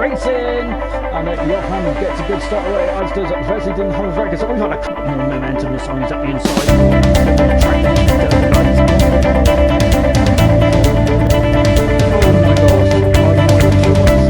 racing, and Johan gets a good start away, as does Wesley. Didn't have a very good start. We've had a couple more momentum this time. He's at the inside. Track that she does, guys. Oh my gosh, I'm not even sure what to say.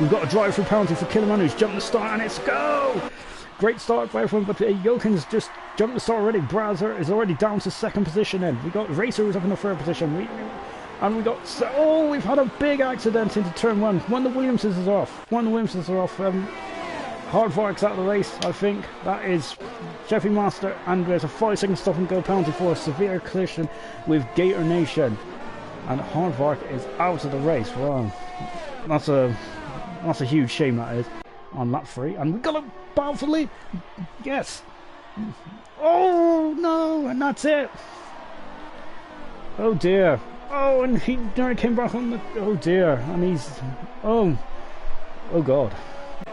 We've got a drive through penalty for Killerman, who's jumped the start, and it's go! Great start by everyone, but Jokin's just jumped the start already. Brazer is already down to second position then. We got Racer who's up in the third position. We've had a big accident into turn one. One of the Williamses is off. Hardvark's out of the race, I think. That is Jeffy Master, and there's a 5-second stop and go penalty for a severe collision with Gator Nation. And Hardvark is out of the race. Wow. That's a huge shame, that is. On lap 3, and we got a battle for the lead. Yes. Oh no, and that's it. Oh dear. Oh, and he nearly came back on the. Oh dear, and he's. Oh god.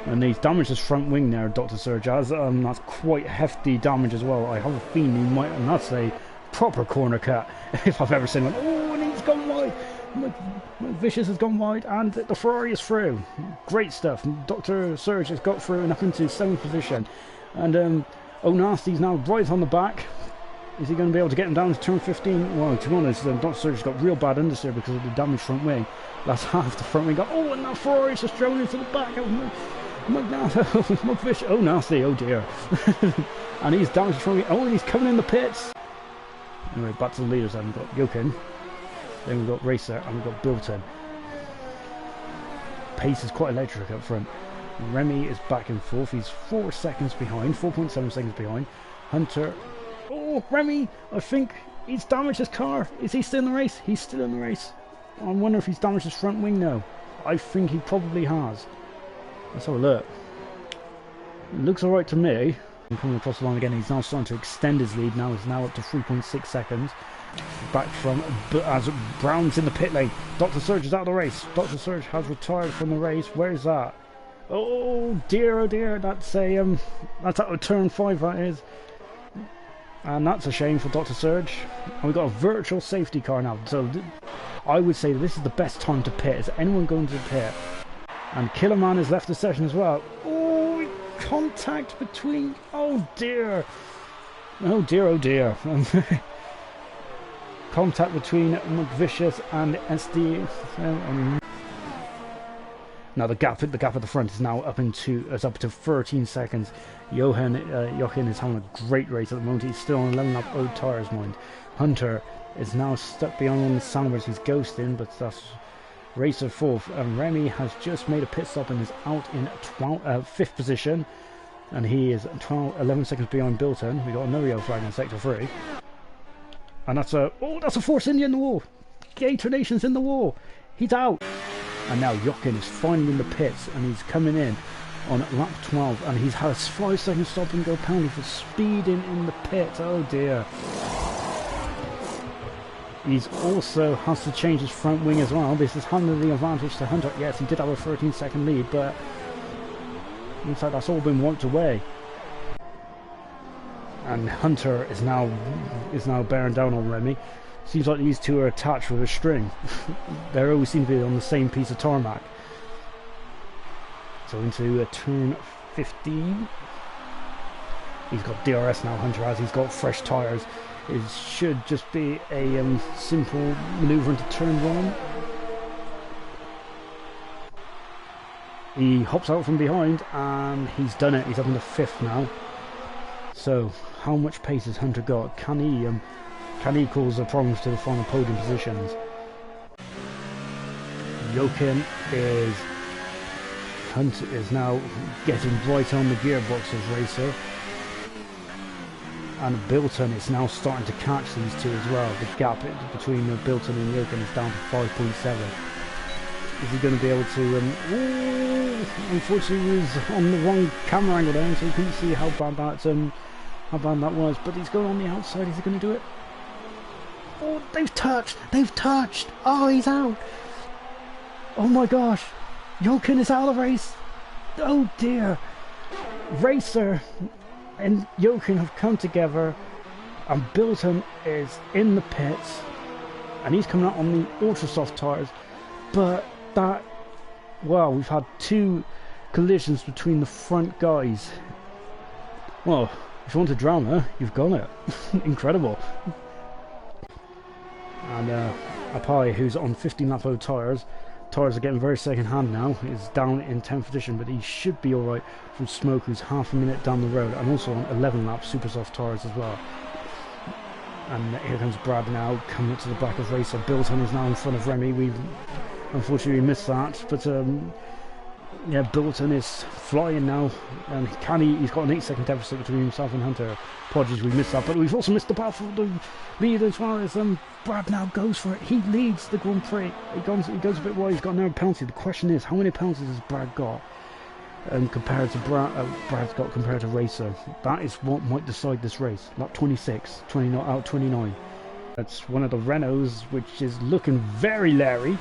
And he's damaged his front wing there, Dr. Surge has. That's quite hefty damage as well. I have a feeling he might, and that's a proper corner cut if I've ever seen one. Oh, and he's gone wide. Vicious has gone wide, and the Ferrari is through. Great stuff. Dr. Surge has got through and up into 7th position. And Oh Nasty's now right on the back. Is he going to be able to get him down to turn 15? Well, to be honest, Dr. Surge has got real bad understeer because of the damaged front wing. That's half the front wing. Oh, and that Ferrari's just thrown into the back of McVish. Oh, Nasty, oh dear. And he's damaged the front wing. Oh, and he's coming in the pits. Anyway, back to the leaders. Then we've got Jokin. Then we've got Racer, and we've got Bilton. Pace is quite electric up front. Remy is back and forth. He's 4 seconds behind, 4.7 seconds behind. Hunter. Oh, Remy! I think he's damaged his car. Is he still in the race? He's still in the race. I wonder if he's damaged his front wing now. I think he probably has. Let's have a look. It looks alright to me. I'm coming across the line again. He's now starting to extend his lead. Now he's now up to 3.6 seconds. Back from as Brown's in the pit lane. Dr. Surge is out of the race. Dr. Surge has retired from the race. Where is that? Oh dear, that's a that's out of turn 5, that is. And that's a shame for Dr. Surge. And we've got a virtual safety car now. So I would say this is the best time to pit. Is anyone going to the pit? And Killerman has left the session as well. Oh, contact between. Oh dear. Oh dear. Contact between McVicious and SD. Now the gap at the front is now up to 13 seconds. Jokin is having a great race at the moment. He's still on 11 lap old tyres, mind. Hunter is now stuck behind one of the sandwiches. He's ghosting, but that's Racer 4th. And Remy has just made a pit stop and is out in 5th position. And he is 11 seconds behind Bilton. We got another yellow flag in sector 3. And that's a Force India in the wall. Gator Nation's in the wall. He's out. And now Jokin is finally in the pits, and he's coming in on lap 12, and he's had a 5-second stop and go penalty for speeding in the pit. Oh dear. He's also has to change his front wing as well. This is handing the advantage to Hunter. Yes, he did have a 13-second lead, but in fact that's all been wiped away. And Hunter is now bearing down on Remy. Seems like these two are attached with a string. They always seem to be on the same piece of tarmac. So into turn 15. He's got DRS now, Hunter has. He's got fresh tyres. It should just be a simple manoeuvre into turn 1. He hops out from behind and he's done it. He's up in the 5th now. So how much pace has Hunter got? Can he cause the problems to the final podium positions? Jochen is now getting right on the gearbox of Racer, and Bilton is now starting to catch these two as well. The gap between Bilton and Jochen is down to 5.7. Is he going to be able to... unfortunately he was on the wrong camera angle there, so you couldn't see how bad that was, but he's going on the outside. Is he going to do it? Oh, they've touched! Oh, he's out! Oh my gosh, Jochen is out of the race. Oh dear. Racer and Jochen have come together, and Bilton is in the pits, and he's coming out on the ultra soft tyres. But that, well, we've had 2 collisions between the front guys. Well, if you want a drama, you've got it. Incredible. And Apai, who's on 15 lap old tyres are getting very second hand now, is down in 10th position, but he should be alright from Smoke, who's half a minute down the road, and also on 11 lap super soft tyres as well. And here comes Brad now, coming up to the back of Racer. Bilton is now in front of Remy. We unfortunately missed that, but yeah, Bilton is flying now, and he's got an 8-second deficit between himself and Hunter. Apologies, we missed that, but we've also missed the battle for the lead as well as Brad now goes for it. He leads the Grand Prix. He goes a bit wide. He's got no penalty. The question is, how many penalties has Brad got compared to Brad's got compared to Racer? That is what might decide this race. Lap 26, 29 out 29. That's one of the Renaults, which is looking very Larry.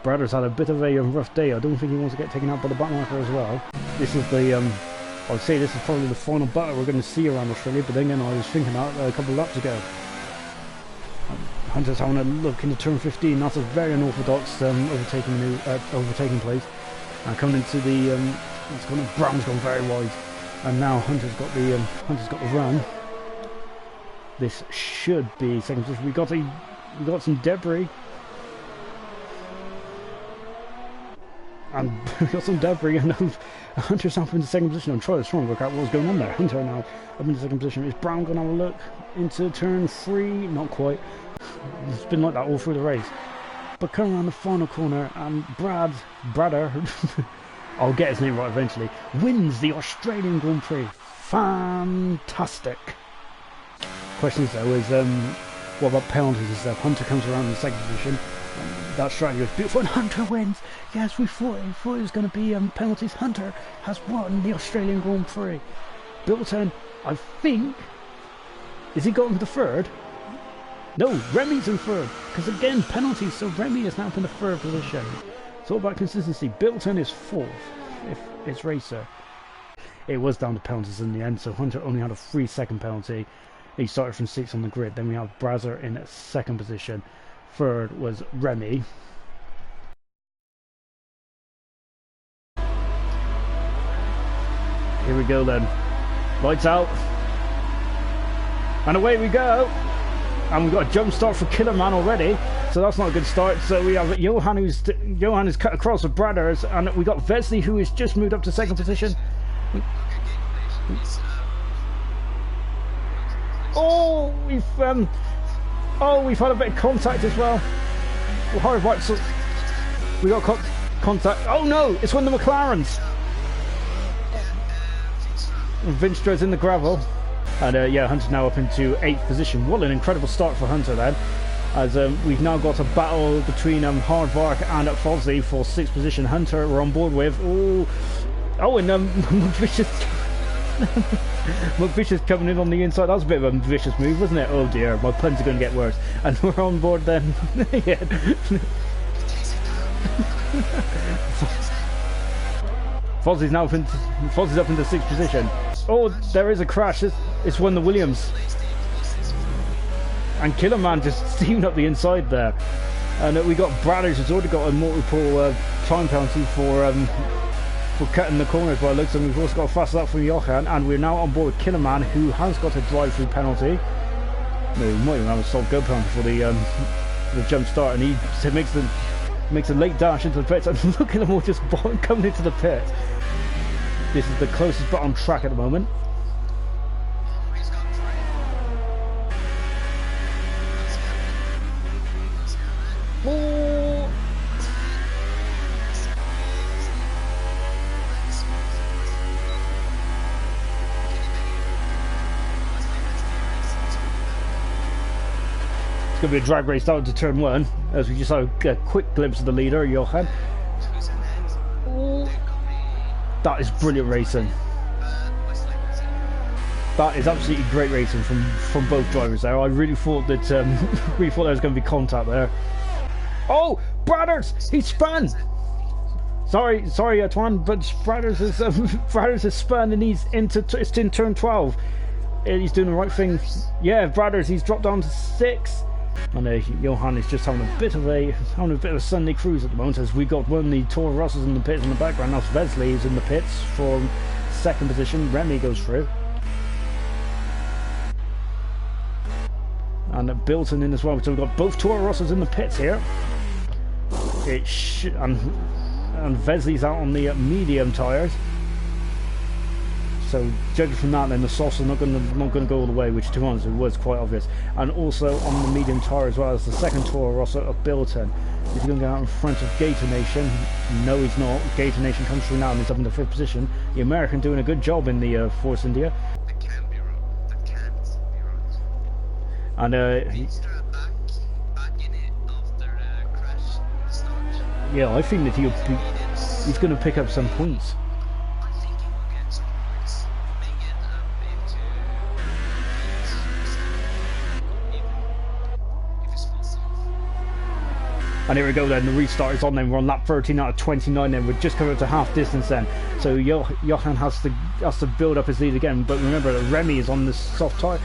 Brad has had a bit of a rough day. I don't think he wants to get taken out by the backmarker as well. This is the, I would say this is probably the final battle we're going to see around Australia, but then again, I was thinking that a couple of laps ago. Hunter's having a look into turn 15. That's a very unorthodox overtaking place. Coming into the, Brown's gone very wide, and now Hunter's got the run. This should be second position. We got some debris. And we got some debris, and Hunter's up in the second position. I'm trying to work out what was going on there. Hunter now up in the second position. Is Brown going to have a look into turn 3? Not quite. It's been like that all through the race. But coming around the final corner, and Bradder, I'll get his name right eventually, wins the Australian Grand Prix. Fantastic. Question though is, what about penalties and stuff? Hunter comes around in the second position. That strategy was beautiful, and Hunter wins. Yes, we thought it was going to be penalties. Hunter has won the Australian Grand Prix. Bilton, I think, is he got into 3rd? No, Remy's in 3rd, because again, penalties, so Remy is now up in the 3rd position. It's all about consistency. Bilton is 4th, if it's Racer. It was down to penalties in the end, so Hunter only had a 3-second penalty. He started from 6th on the grid. Then we have Brazzer in 2nd position. 3rd was Remy. Here we go then. Lights out. And away we go. And we've got a jump start for Killerman already. So that's not a good start. So we have Johan is cut across with Bradders. And we got Vesley, who has just moved up to 2nd position. Oh, we've had a bit of contact as well. Right, so we got contact. Oh no, it's one of the McLarens. Vinstro's in the gravel. And yeah, Hunter's now up into 8th position. What an incredible start for Hunter then. As we've now got a battle between Hardvark and Fozzy for 6th position. Hunter we're on board with. Oh, and McVicious coming in on the inside. That was a bit of a vicious move, wasn't it? Oh dear, my puns are going to get worse. And we're on board then. Fozzie's up into 6th position. Oh, there is a crash. It's one of the Williams. And Killerman just steamed up the inside there. And we got Bradders, who's already got a multiple time penalty for cutting the corners by the looks, and we've also got a fast lap from Johan, and we're now on board with Killerman, who has got a drive-through penalty. No, he might even have a soft go penalty for the jump start, and he makes a late dash into the pits, and look at them all just coming into the pit. This is the closest but on track at the moment. Oh. It's going to be a drag race down to turn 1, as we just saw a quick glimpse of the leader, Johan. Oh. That is brilliant racing. That is absolutely great racing from both drivers there. I really thought that there was going to be contact there. Oh, Brothers, he spun. Sorry, Antoine, but Brothers has spun and it's in turn 12. He's doing the right thing. Yeah, Brothers, he's dropped down to 6. And Johan is just having a bit of a Sunday cruise at the moment, as we got one of the Toro Rossos in the pits in the background. That's Vesely is in the pits from 2nd position. Remy goes through. And Bilton in as well. So we've got both Toro Rossos in the pits here. And Vesely's out on the medium tyres. So judging from that, then the softs are not going to go all the way, which to be honest, it was quite obvious. And also on the medium tyre as well as the second Toro Rosso of Bilton. Is he going to go out in front of Gator Nation? No, he's not. Gator Nation comes through now and he's up in the 5th position. The American doing a good job in the Force India. That can't be wrong. That can't be wrong. And back in it after the crash start. yeah, I think that he's going to pick up some points. I think he will get some points. May get up into even if it's full self. And here we go then, the restart is on then. We're on lap 13 out of 29 then. We're just coming up to half distance then. So Johan has to build up his lead again. But remember that Remy is on this soft tyre.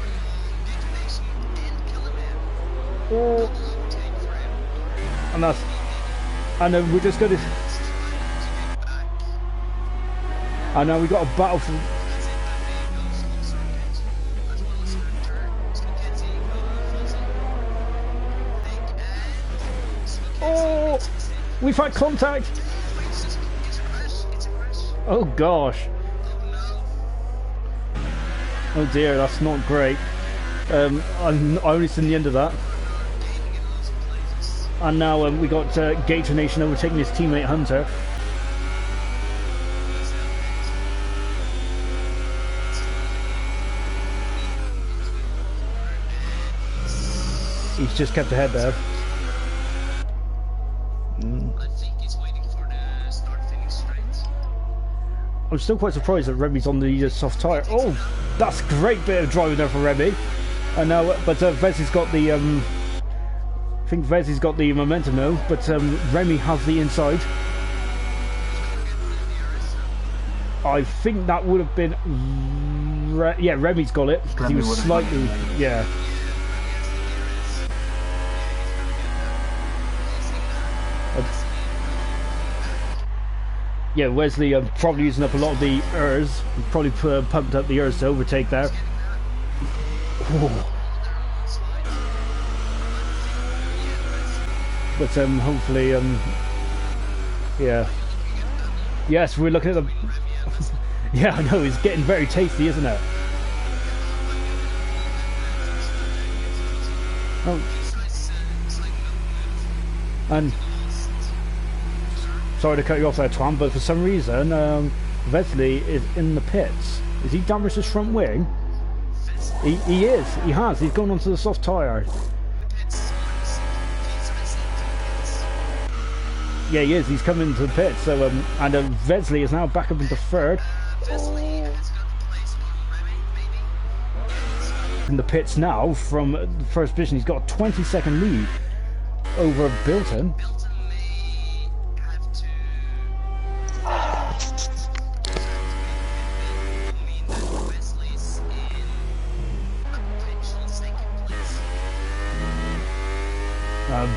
Oh. And then we're just going to... And now we got a battle for... Oh! We've had contact! Oh gosh. Oh dear, that's not great. I only seen the end of that. And now we got Gator Nation overtaking his teammate Hunter. He's just kept ahead there. I think he's waiting for the start finish straight. I'm still quite surprised that Remy's on the soft tyre. Oh, that's a great bit of driving there for Remy. And now, but Vez's got the I think Vez's got the momentum now, but Remy has the inside. I think that would have been... yeah, Remy's got it, because he was slightly... yeah. Yeah, Wesley probably using up a lot of the ERS. Probably pumped up the ERS to overtake there. Oh. But hopefully, yeah. Yes, we're looking at the... yeah, I know, it's getting very tasty, isn't it? Oh. And... sorry to cut you off there, Tom, but for some reason, Vesley is in the pits. Is he damaged his front wing? He is. He has. He's gone onto the soft tyre. Yeah, he is. He's coming into the pit. So, and Vesley is now back up into 3rd. In the pits now from the 1st position. He's got a 20-second lead over Bilton.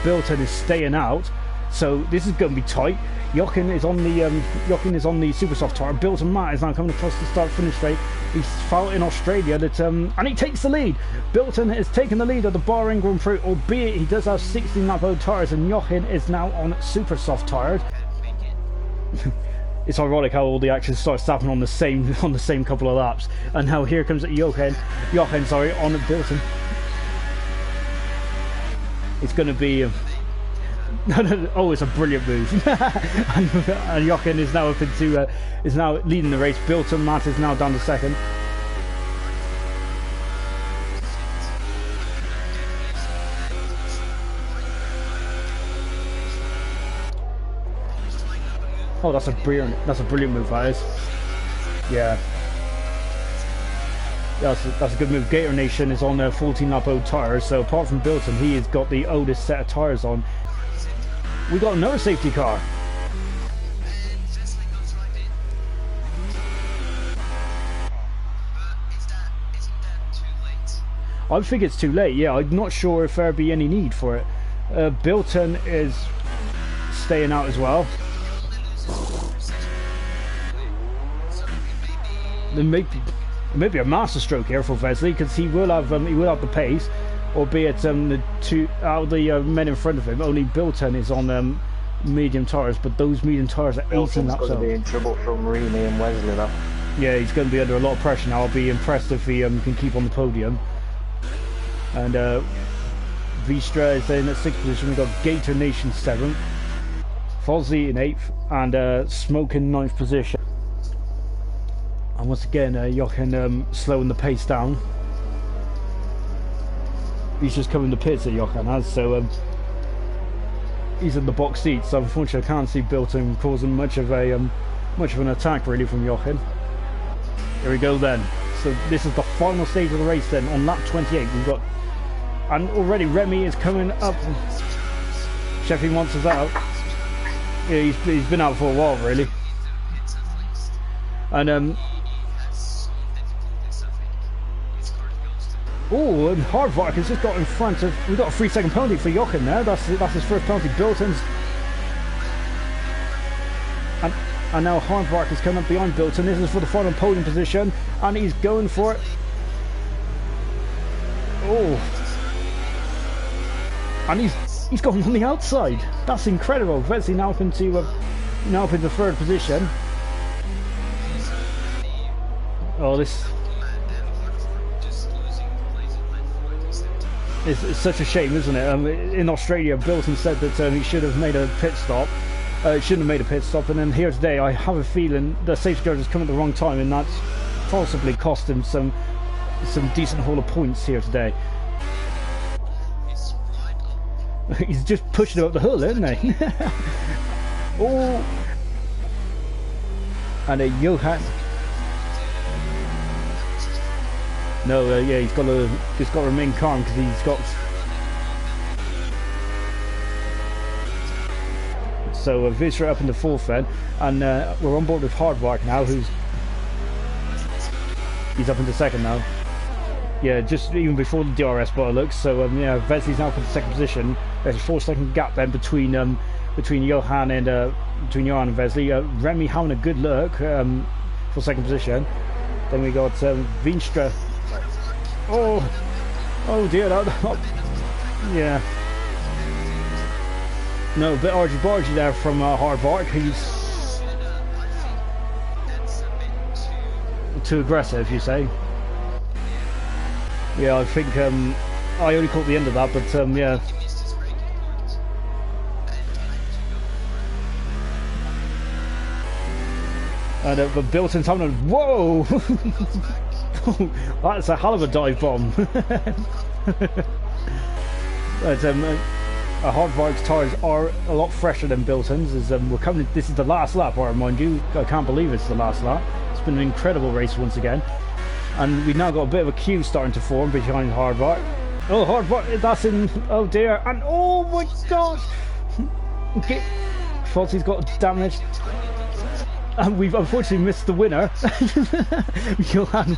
Bilton is staying out, so this is going to be tight. Jochen is on the super soft tire. Bilt and Matt is now coming across the start-finish straight. He's fouled in Australia, and he takes the lead. Bilton has taken the lead of the Bahrain Grand Prix, albeit he does have 16 lap old tires, and Jochen is now on super soft tires. It's ironic how all the action starts happening on the same couple of laps, and now here comes Jochen on Bilton. It's going to be. Oh, it's a brilliant move. and Jochen is now up into is now leading the race. Bilton Matt is now down to second. Oh, that's a brilliant move, that is. Yeah. That's a good move. Gator Nation is on 14 lap old tyres, so apart from Bilton, he has got the oldest set of tyres on. We got another safety car. I think it's too late. Yeah, I'm not sure if there'd be any need for it. Bilton is staying out as well. There may be a masterstroke here for Vesely, because he will have the pace, albeit the two out of the men in front of him. Only Bilton is on medium tyres, but those medium tyres are 18 laps going to be in trouble from Remy and Wesley now. Yeah, he's going to be under a lot of pressure now. I'll be impressed if he can keep on the podium. And Vistra is in at 6th position. We've got Gator Nation 7th, Fozzie in 8th, and Smoke in 9th position. And once again, Jochen slowing the pace down. He's just coming to pits at Jochen has, so he's in the box seat. So unfortunately, I can't see Bilton causing much of an attack really from Jochen. Here we go then. So this is the final stage of the race then. On lap 28, we've got, and already Remy is coming up. Sheffy wants us out. Yeah, he's been out for a while really. And oh, and Hardvark has just got in front of. We've got a 3-second penalty for Jochen there. That's his first penalty. Bilton's. And now Hardvark is coming up behind Bilton. This is for the final podium position, and he's going for it. Oh, and he's gone on the outside. That's incredible. Vesely now up into third position. Oh, this. It's such a shame, isn't it? In Australia, Bilton said that he should have made a pit stop. Shouldn't have made a pit stop, and then here today, I have a feeling the safety car has come at the wrong time, and that's possibly cost him some decent haul of points here today. He's just pushing it up the hill, isn't he? Oh, and Johan. No, yeah, he's got to remain calm because he's got. So Visra up into fourth then, and we're on board with Hardvark now, he's up into second now. Yeah, just even before the DRS bar looks. So yeah, Vesley's now up in second position. There's a 4-second gap then between Johan and Vesely. Remy having a good look for second position. Then we got Vinstra. Oh dear, yeah. No, a bit argy-bargy there from Hardvark. He's too aggressive, you say? Yeah, I think I only caught the end of that, but yeah. And but Bilton's having a whoa! That's a hell of a dive bomb. But Hardvark's tyres are a lot fresher than Bilton's. As we're coming, this is the last lap. I remind you, I can't believe it's the last lap. It's been an incredible race once again, and we've now got a bit of a queue starting to form behind Hardvark. Oh, Hardvark, that's in. Oh dear, and oh my gosh! Okay, Fozzie's got damage, and we've unfortunately missed the winner. Johan.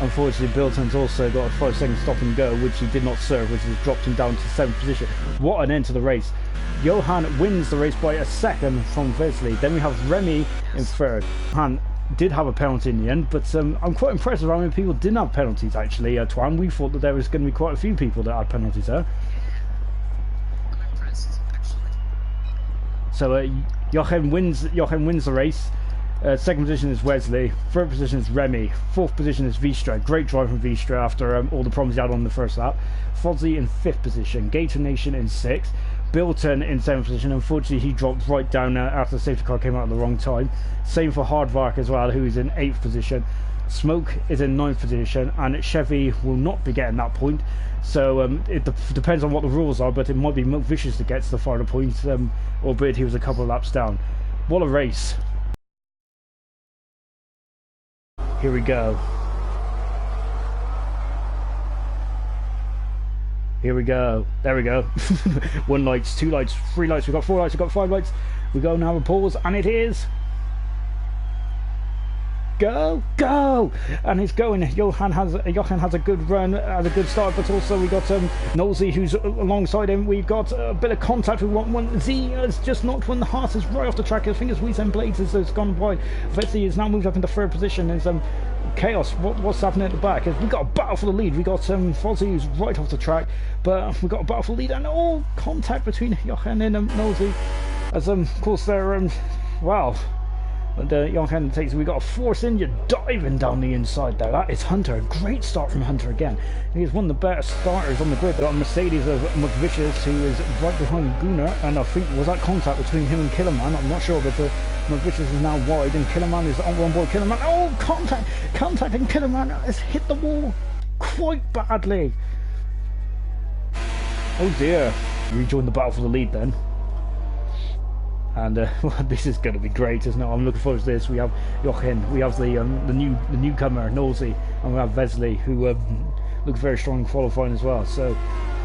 Unfortunately, Bilton's also got a 5-second stop and go, which he did not serve, which has dropped him down to 7th position. What an end to the race. Johan wins the race by a second from Vesley. Then we have Remy in 3rd. Johan did have a penalty in the end, but I'm quite impressed with how many people didn't have penalties, actually. Twan, we thought that there was going to be quite a few people that had penalties there. I'm impressed, actually. So Jochen wins the race. 2nd position is Wesley, 3rd position is Remy, 4th position is Vistra. Great drive from Vistra after all the problems he had on the first lap. Fozzie in 5th position, Gator Nation in 6th, Bilton in 7th position. Unfortunately, he dropped right down after the safety car came out at the wrong time. Same for Hardvark as well, who is in 8th position. Smoke is in 9th position, and Chevy will not be getting that point. So it depends on what the rules are, but it might be Milk Vicious that gets the final points, albeit he was a couple of laps down. What a race. Here we go. Here we go. There we go. 1 lights, 2 lights, 3 lights. We've got 4 lights. We've got 5 lights. We go now. A pause, and it is. Go, go, and it's going. Johan has a good run, has a good start, but also we got Nosey who's alongside him. We've got a bit of contact with one. Z has just knocked one. The Heart is right off the track. I think it's Weezem Blades has gone by. Vetzi is now moved up into 3rd position. There's Chaos. What's happening at the back? We've got a battle for the lead. We got Fozzie who's right off the track, but we've got a battle for the lead, and all contact between Johan and Nosey. As of course they're wow. But Johan takes. We got a Force India diving down the inside there. That is Hunter. A great start from Hunter again. He's one of the better starters on the grid. We got Mercedes of McVicious, who is right behind Gunnar, and I think was that contact between him and Killerman. I'm not sure, but McVicious is now wide, and Killerman is on board. Killerman. Oh, contact, and Killerman has hit the wall quite badly. Oh dear. Rejoin the battle for the lead then. And well, this is going to be great, isn't it? I'm looking forward to this. We have Jochen, we have the newcomer Nosey, and we have Vesley, who look very strong in qualifying as well. So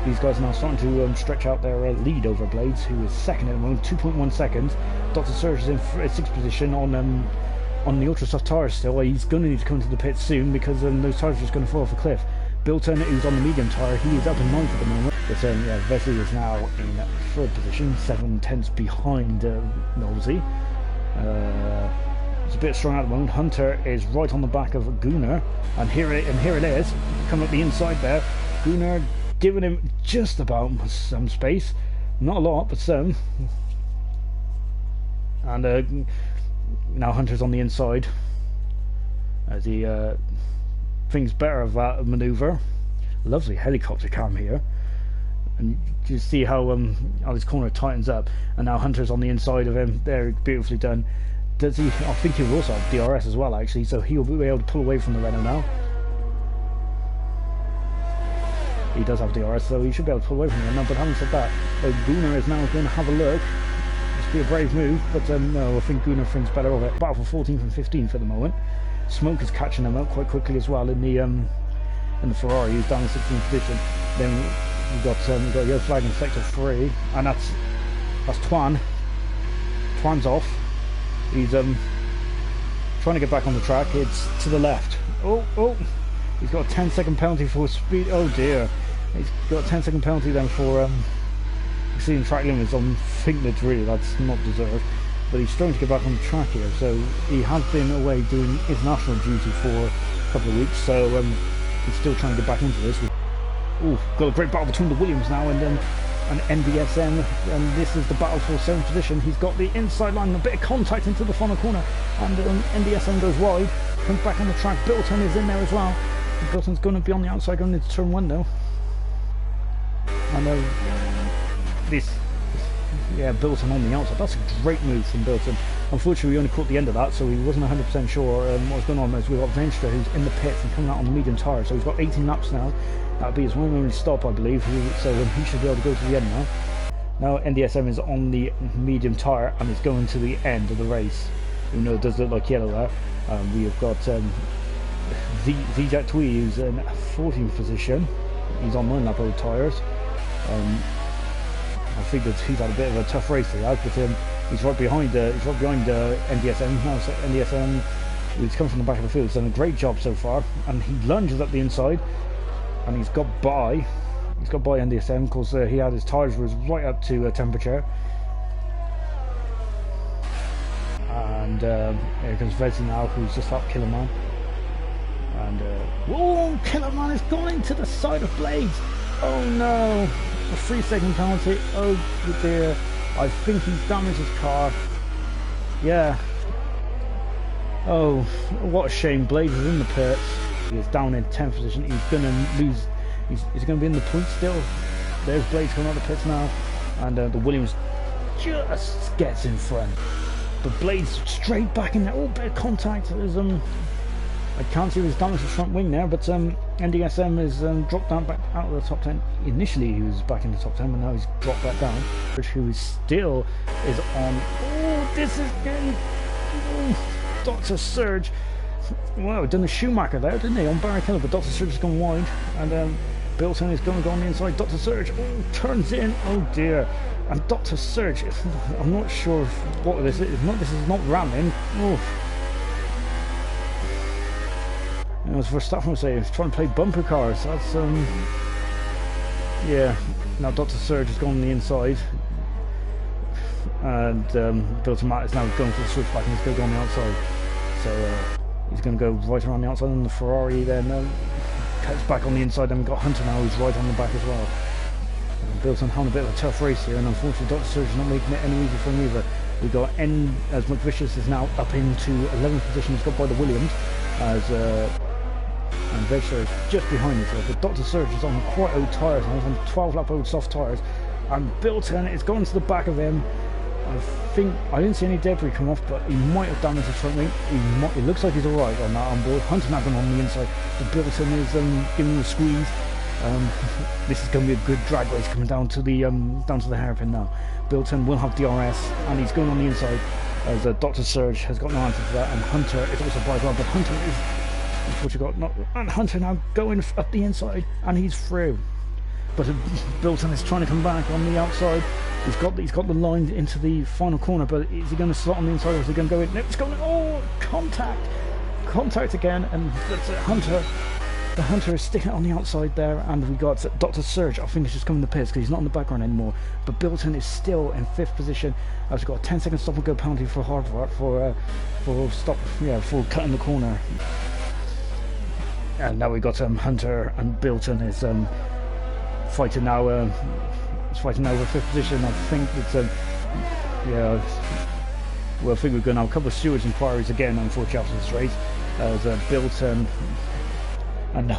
these guys are now starting to stretch out their lead over Blades, who is 2nd at the moment, 2.1 seconds. Dr. Surge is in 6th position on the ultra soft tires still. He's going to need to come to the pit soon because those tires are just going to fall off a cliff. Bilton, who's on the medium tyre, he is up in 9th at the moment. But yeah, Vesley is now in 3rd position, 7 tenths behind Nosey. It's a bit strong at the moment. Hunter is right on the back of Gunnar, and here it is, coming up the inside there. Gunnar giving him just about some space, not a lot, but some. And now Hunter's on the inside as he thinks better of that manoeuvre. Lovely helicopter cam here. And you see how this corner tightens up, and now Hunter's on the inside of him. There, beautifully done. Does he? I think he will also have DRS as well, actually, so he'll be able to pull away from the Renault now. He does have DRS, so he should be able to pull away from the Renault. But having said that, Gunnar is now going to have a look. Must be a brave move, but no, I think Gunnar thinks better of it. Battle for 14th and 15th at the moment. Smoke is catching them up quite quickly as well in the Ferrari, who's down in 16th position. Then we've got yellow flag in sector 3, and that's Twan. Twan's off. He's trying to get back on the track. It's to the left. Oh, he's got a 10-second penalty for speed. Oh dear, he's got a 10-second penalty then for exceeding track limits. I think that's not deserved. But he's trying to get back on the track here, so he has been away doing international duty for a couple of weeks, so he's still trying to get back into this. Ooh, got a great battle between the Williams now and NDSM, and this is the battle for 7th position. He's got the inside line, a bit of contact into the final corner, and NDSM goes wide, comes back on the track. Bilton is in there as well. Bilton's going to be on the outside going into turn 1 now. And Bilton on the outside. That's a great move from Bilton. Unfortunately, we only caught the end of that, so he wasn't 100% sure what was going on. As we've got Venstra, who's in the pits and coming out on the medium tyre, so he's got 18 laps now. That'll be his one and only stop, I believe. So he should be able to go to the end now. Now NDSM is on the medium tyre and is going to the end of the race. Even though it does look like yellow there. We have got Jack Twee, who's in 14th position. He's on 9 lap old tyres. I think that he's had a bit of a tough race he has, but he's right behind NDSM. Now, so NDSM who's come from the back of the field. He's done a great job so far, and he lunges up the inside, and he's got by. He's got by NDSM because he had his tyres was right up to temperature. And here comes Vezzy now, who's just up Killerman. And whoa, Killerman has gone into the side of Blades. Oh no, a 3-second penalty. Oh dear, I think he's damaged his car. Yeah. Oh, what a shame. Blades is in the pits. He is down in 10th position. He's going to lose. He's going to be in the points still. There's Blades coming out of the pits now. And the Williams just gets in front. But Blades straight back in there. Oh, bit of contact. There's, I can't see his damage to the front wing there, but NDSM is dropped down back out of the top 10. Initially he was back in the top 10, but now he's dropped back down. Who is still is on. Oh, this is getting. Oh, Dr. Surge. Wow, done a Schumacher there, didn't he, on Barry Keller, but Dr. Surge has gone wide, and Bilton is going to go on the inside. Dr. Surge, oh, turns in, oh dear, and Dr. Surge, I'm not sure what this is. This is not ramming. Oh. And as Verstappen would say, he's trying to play bumper cars. That's yeah. Now Dr. Surge has gone on the inside. And Bilton Matt is now going for the switchback and he's going to go on the outside. So he's going to go right around the outside, and the Ferrari then cuts back on the inside. And we've got Hunter now who's right on the back as well. And Bilton having a bit of a tough race here, and unfortunately Dr. Surge is not making it any easier for him either. We've got N as McVicious is now up into 11th position. He's got by the Williams as and Vegster is just behind it. But Dr. Surge is on quite old tyres now. He's on 12 lap old soft tyres, and Bilton is going to the back of him. I think I didn't see any debris come off, but he might have damaged his front wing. It looks like he's all right on that on board. Hunter now going on the inside, but Bilton is giving him a squeeze. This is going to be a good drag race coming down to the hairpin now. Bilton will have DRS, and he's going on the inside as Dr. Surge has got no answer for that, and Hunter is also by well, but Hunter is unfortunately got not, and Hunter now going up the inside, and he's through. But Bilton is trying to come back on the outside. He's got the line into the final corner, but is he going to slot on the inside or is he going to go in? No, it's going. Oh, contact again, and that's Hunter. The Hunter is sticking on the outside there, and we got Dr. Surge. I think he's just coming to the pits because he's not in the background anymore. But Bilton is still in 5th position. I've got a 10-second stop and go penalty for Hardwart for cutting the corner. And now we got Hunter, and Bilton is fighting now. He's fighting now for 5th position. I think it's well, I think we're going to have a couple of stewards inquiries again, unfortunately, after this race. As Bilton and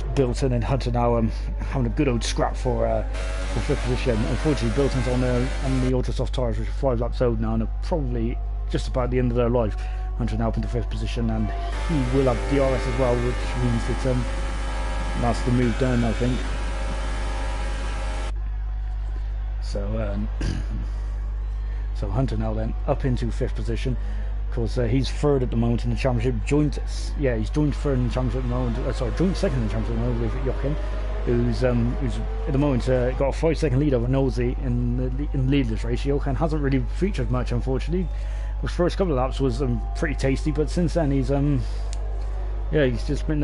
Hunter now having a good old scrap for 5th position. Unfortunately, Bilton's on the ultra soft tyres, which are 5 laps old now, and are probably just about the end of their life. Hunter now up into 5th position, and he will have DRS as well, which means that that's the move done, I think. So Hunter now then up into 5th position, because he's 3rd at the moment in the championship. He's joined 3rd in the championship at the moment. Joined 2nd in the championship at the moment with Jochen, who's at the moment got a 5-second lead over Nosey in the lead of this race. Jochen hasn't really featured much, unfortunately. His first couple of laps was pretty tasty, but since then he's just been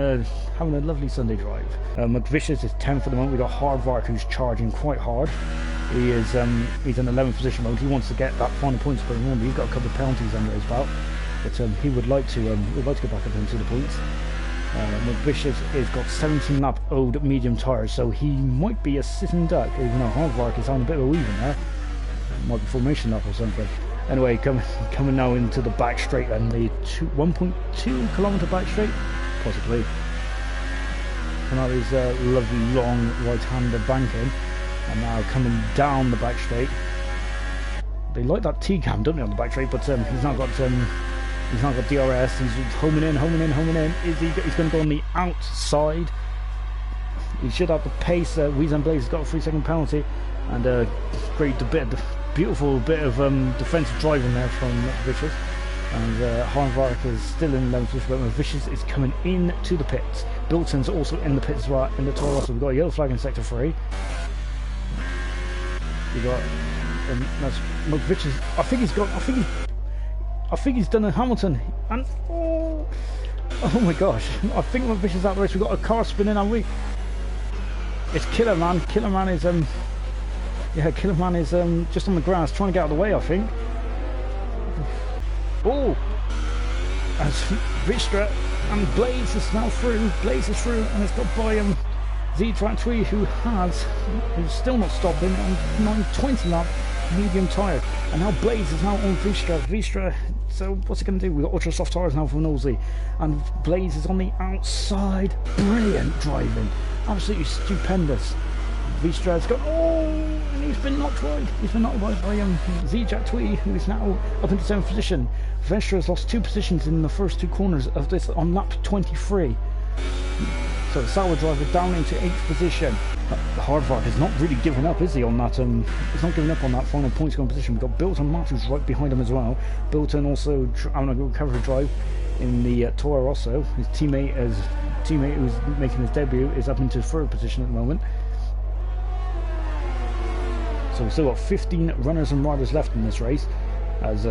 having a lovely Sunday drive. McVicious is 10th at the moment. We got Hardvark, who's charging quite hard. He is he's in 11th position mode. He wants to get that final points, but remember he's got a couple of penalties under his belt. But he would like to get back up into the points. McVicious has got 17 lap old medium tyres, so he might be a sitting duck. Even though Hardvark is on a bit of a weave in there, it might be formation lap or something. Anyway, coming now into the back straight, and the 1.2 kilometre back straight, possibly. And now these lovely long right-hander banking, and now coming down the back straight. They like that T-cam, don't they, on the back straight? But he's not got DRS. He's homing in. He's going to go on the outside. He should have the pace. Weezan Blaze has got a 3-second penalty, and beautiful bit of defensive driving there from Vicious. And Harnvark is still in 11th position, but Vicious is coming in to the pits. Bilton's also in the pits as well, in the Toro, so we've got a yellow flag in sector 3. We got that's McVicious. I think he's done a Hamilton, and Oh my gosh, I think when Vish is out of the race, we've got a car spinning, haven't we? It's Killer Man. Killer Man is, yeah, Killer Man is just on the grass trying to get out of the way, I think. Oh! As Vistra and Blaze is now through. Blaze is through and it's got by Z-Track3 who's still not stopping on 920 lap medium tyre. And now Blaze is now on Vistra. Vistra, so what's he going to do? We've got ultra soft tyres now for Nosey. And Blaze is on the outside. Brilliant driving. Absolutely stupendous. Vistra's got, oh, and he's been knocked wide. He's been knocked wide by Z-Track3, who is now up into 7th position. Vistra has lost 2 positions in the first 2 corners of this on lap 23. So the Sauer driver down into 8th position. The Hardvark is not really giving up, is he, on that? He's not giving up on that final point scoring position. We've got Bilton Matthews right behind him as well. Bilton also having a recovery drive in the Toro Rosso. His teammate who's making his debut is up into 3rd position at the moment. So we've still got 15 runners and riders left in this race, as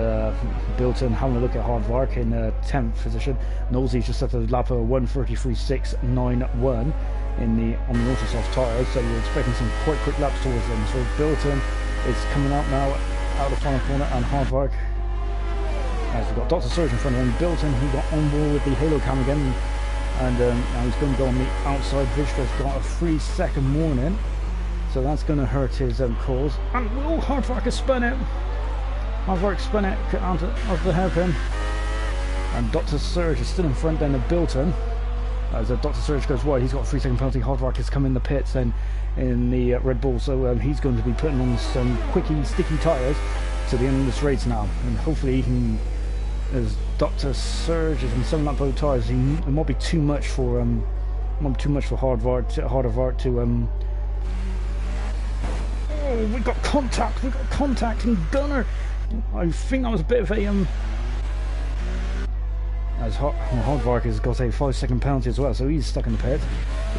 Bilton having a look at Hardvark in 10th position. Nosey's just at the lap of 1:33.691 on the Ultrasoft tyres, so you're expecting some quite quick laps towards them. So Bilton is coming out now out of the final corner, and Hardvark, as we've got Dr. Surge in front of him. Bilton, he got on board with the halo cam again, and now he's going to go on the outside. Vistra's got a 3-second warning. So that's going to hurt his cause. And oh, Hardvark has spun it. Hardvark spun it onto the hairpin. And Dr. Surge is still in front then of Bilton. As Dr. Surge goes wide, he's got a 3-second penalty. Hardvark has come in the pits then in the Red Bull. So he's going to be putting on some quickie, sticky tyres to the end of this race now. And hopefully he can, as Dr. Surge is on 7-lap boat tyres, it might be too much for Hardvark to oh, we got contact and Gunner. I think that was a bit of a as Hardvark has got a 5-second penalty as well, so he's stuck in the pit.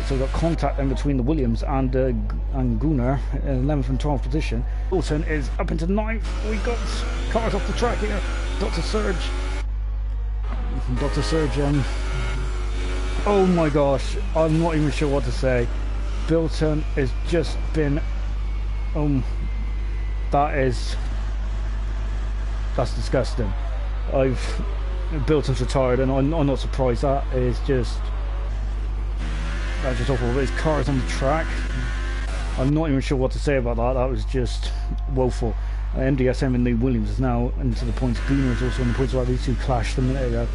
So we've got contact in between the Williams and Gunnar, 11th and 12th position. Wilson is up into 9th. We got cars off the track here. Dr. Surge, oh my gosh, I'm not even sure what to say. Bilton has just been that's disgusting. Bilton's retired, and I'm not surprised. That's just awful. His car is on the track. I'm not even sure what to say about that. That was just woeful. MDSM and the Williams is now into the points. Gunnar is also in the points. Right, these two clashed a minute ago.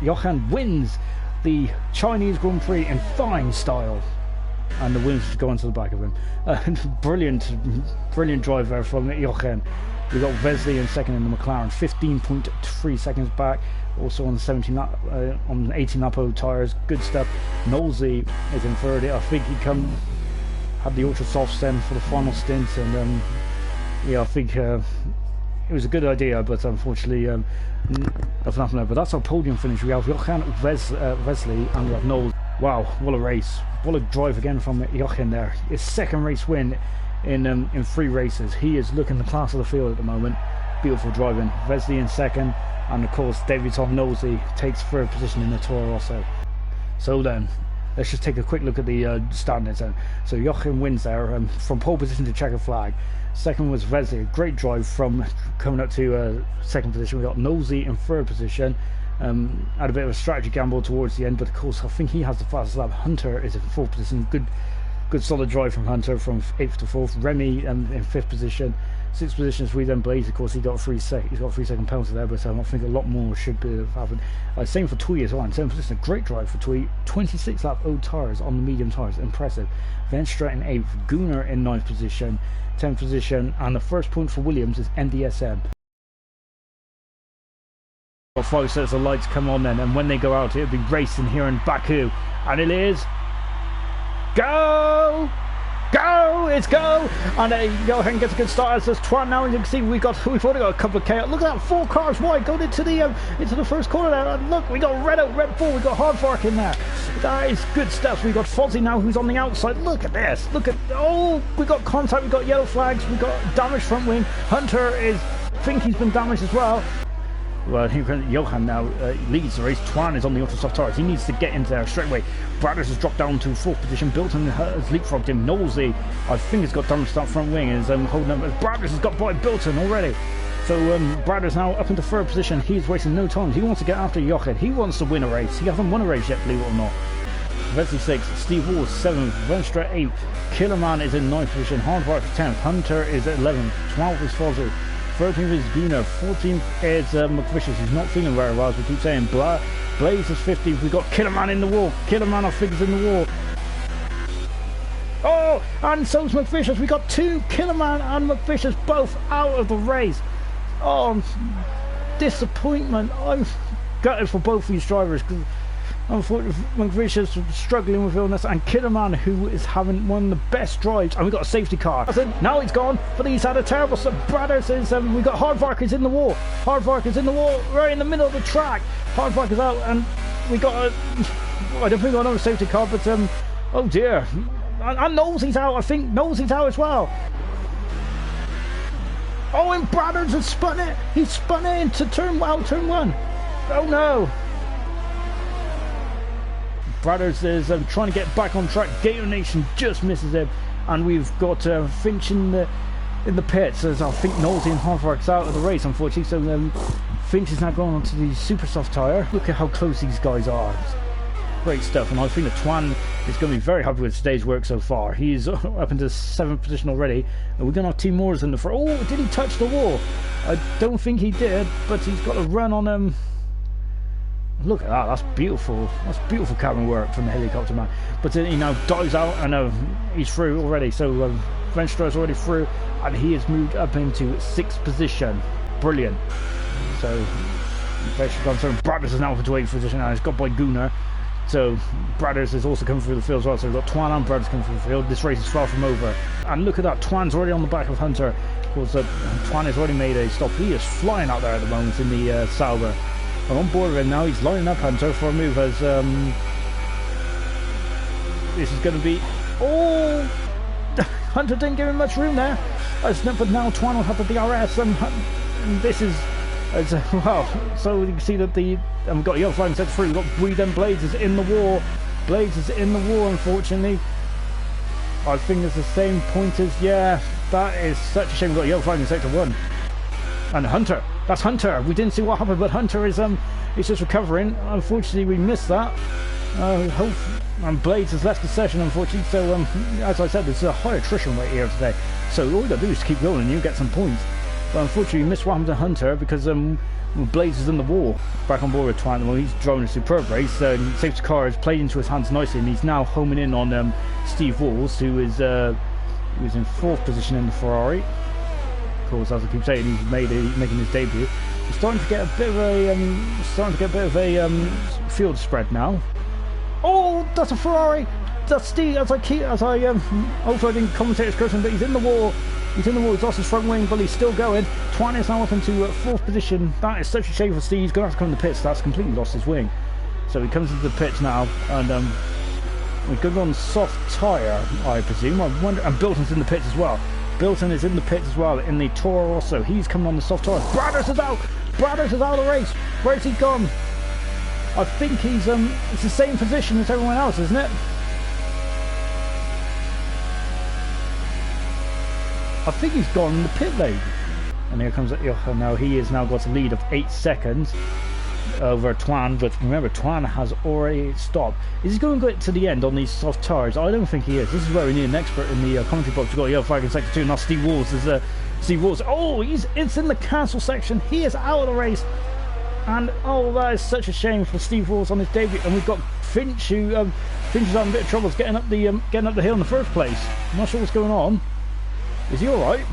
Johan wins the Chinese Grand Prix in fine style. And the Williams go onto the back of him. Brilliant drive there from Jochen. We got Vesley in second in the McLaren, 15.3 seconds back. Also on the 18 lap tyres, good stuff. Knowlesy is in third. I think he had the ultra soft then for the final stint, and yeah, I think it was a good idea, but unfortunately nothing happened there. But that's our podium finish. We have Jochen, Vesley, and we have Knowles. Wow, what a race. What a drive again from Jochen there. His 2nd race win in 3 races. He is looking the class of the field at the moment. Beautiful driving. Vesley in 2nd, and of course David Tom Nosey takes 3rd position in the Toro Rosso. So then, let's just take a quick look at the standings then. So Jochen wins there from pole position to checkered flag. 2nd was Vesley, a great drive from coming up to 2nd position. We got Nosey in 3rd position. Had a bit of a strategy gamble towards the end, but of course I think he has the fastest lap. Hunter is in 4th position. Good solid drive from Hunter from 8th to 4th. Remy in 5th position. 6th position is then Blaze. Of course, he's got a 3-second penalty there, but I think a lot more should have happened. Same for Twee as well. In 7th position, a great drive for Twee. 26 lap old tyres on the medium tyres, impressive. Venstra in 8th. Gunnar in 9th position. 10th position, and the first point for Williams is NDSM. 5 sets of lights come on then, and when they go out it'll be racing here in Baku, and it is go, it's go, and Johan gets a good start as does Twan. Now you can see we've already got a couple of chaos. Look at that, 4 cars wide going into the first corner there, and look, we got Red Bull, we got Hardvark in there. That is good stuff. We got Fozzie now who's on the outside. Look at this, we got contact, we got yellow flags, we got damaged front wing. Hunter think he's been damaged as well. Well, Johan now leads the race. Twan is on the ultra soft tires. He needs to get into there straight away. Bradders has dropped down to 4th position. Bilton has leapfrogged him. Knowlesy, I think, has got damage to that front wing and is holding up. Bradders has got by Bilton already. So Bradders now up into 3rd position. He's wasting no time. He wants to get after Jochen. He wants to win a race. He hasn't won a race yet, believe it or not. Vesey 6th, Steve Wall 7th, Venstra 8th, Killerman is in 9th position, Hardvark 10th, Hunter is at 11th, 12th is Fozzy, 13th is Gunnar, 14th is McVicious, he's not feeling very well, as we keep saying. Blaze is 15th, we've got Killerman in the wall, Killerman I think is in the wall. Oh, and so's McVicious, we got 2 Killerman and McVicious both out of the race. Oh, disappointment. I'm gutted for both these drivers because unfortunately McVicious was struggling with illness, and Killerman, who is having one of the best drives, and we got a safety car. Now he's gone, but he's had a terrible Bradders is we got Hardvark is in the wall. Hardvark is in the wall right in the middle of the track. Hardvark is out, and we got a I don't think we got another safety car, but oh dear. And Knowlesy's out, I think Knowlesy's out as well. Oh, and Bradders has spun it. He's spun it into turn 1. Oh no. Bradders is trying to get back on track. Gator Nation just misses him, and we've got Finch in the pits, as I think Knowlesy and Hardvark's out of the race, unfortunately. So Finch is now going on to the super soft tyre. Look at how close these guys are. Great stuff, and I think that Twan is going to be very happy with today's work so far. He's up into 7th position already, and we're going to have 2 more in the front. Oh, did he touch the wall? I don't think he did, but he's got a run on Look at that, that's beautiful. That's beautiful camera work from the helicopter man. But he now dives out, and he's through already. So Venstra is already through, and he has moved up into 6th position. Brilliant. So Venstra gone through. Bradders is now up into 8th position, and he's got by Gunnar. So Bradders is also coming through the field as well. So we've got Twan and Bradders coming through the field. This race is far from over. And look at that, Twan's already on the back of Hunter. Of course, Twan has already made a stop. He is flying out there at the moment in the Sauber. I'm on board with him now. He's lining up Hunter for a move as this is going to be. Oh, Hunter didn't give him much room there. But now Twan will have the DRS, and this is well. So you can see that we've got Yellow Flag set through. We've got Breed and Blades is in the war. Blades is in the war, unfortunately. I think it's the same pointers. Yeah, that is such a shame. We've got Yellow Flag in sector 1. And Hunter, that's Hunter. We didn't see what happened, but Hunter is he's just recovering. Unfortunately, we missed that. And Blades has left the session, unfortunately. So as I said, there's a high attrition rate here today. So all you got to do is keep going, and you get some points. But unfortunately, we missed what happened to Hunter because Blades is in the wall. Back on board with Twan. Well, he's driving a superb race. Safety car has played into his hands nicely, and he's now homing in on Steve Walls, who is in 4th position in the Ferrari. Of course, as I keep saying, he's making his debut. He's starting to get a bit of a field spread now. Oh, that's a Ferrari. That's Steve. Hopefully I didn't commentate his cursing, but he's in the wall. He's lost his front wing, but he's still going. Twan is now up into 4th position. That is such a shame for Steve. He's going to have to come in the pits. That's completely lost his wing. So he comes into the pits now, and we're going to go on soft tyre, I presume. I wonder. And Bilton's in the pits as well. Bilton is in the pits as well in the Toro Rosso. He's coming on the soft tyre. Bradders is out. Bradders is out of the race. Where's he gone? I think he's it's the same position as everyone else, isn't it? I think he's gone in the pit lane. And here comes Jochen now. He has now got a lead of 8 seconds over Twan, but remember, Twan has already stopped. Is he going to get to the end on these soft tyres? I don't think he is. This is where we need an expert in the commentary box. We've got Yellow Flag in sector 2. Now Steve Walls is Steve Walls. Oh, it's in the cancel section. He is out of the race, and oh, that is such a shame for Steve Walls on his debut. And we've got Finch, who Finch is having a bit of trouble getting up the hill in the first place. I'm not sure what's going on. Is he all right?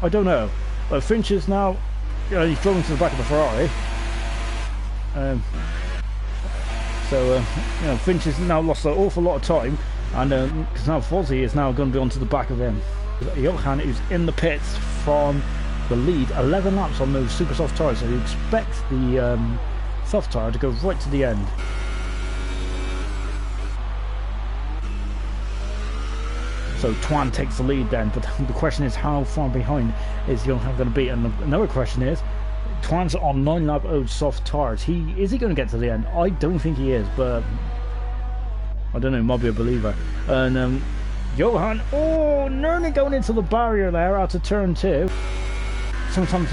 I don't know. But Finch is now, he's driving to the back of the Ferrari. Finch has now lost an awful lot of time, and because now Fozzy is now going to be onto the back of him. Johan is in the pits from the lead, 11 laps on those super soft tyres, so you expect the soft tyre to go right to the end. So Twan takes the lead then, but the question is, how far behind is Johan going to be? And another question is, Twan's on 9-lap old soft tires. Is he going to get to the end? I don't think he is, but I don't know. Might be a believer. And Johan, nearly going into the barrier there out of turn 2. Something's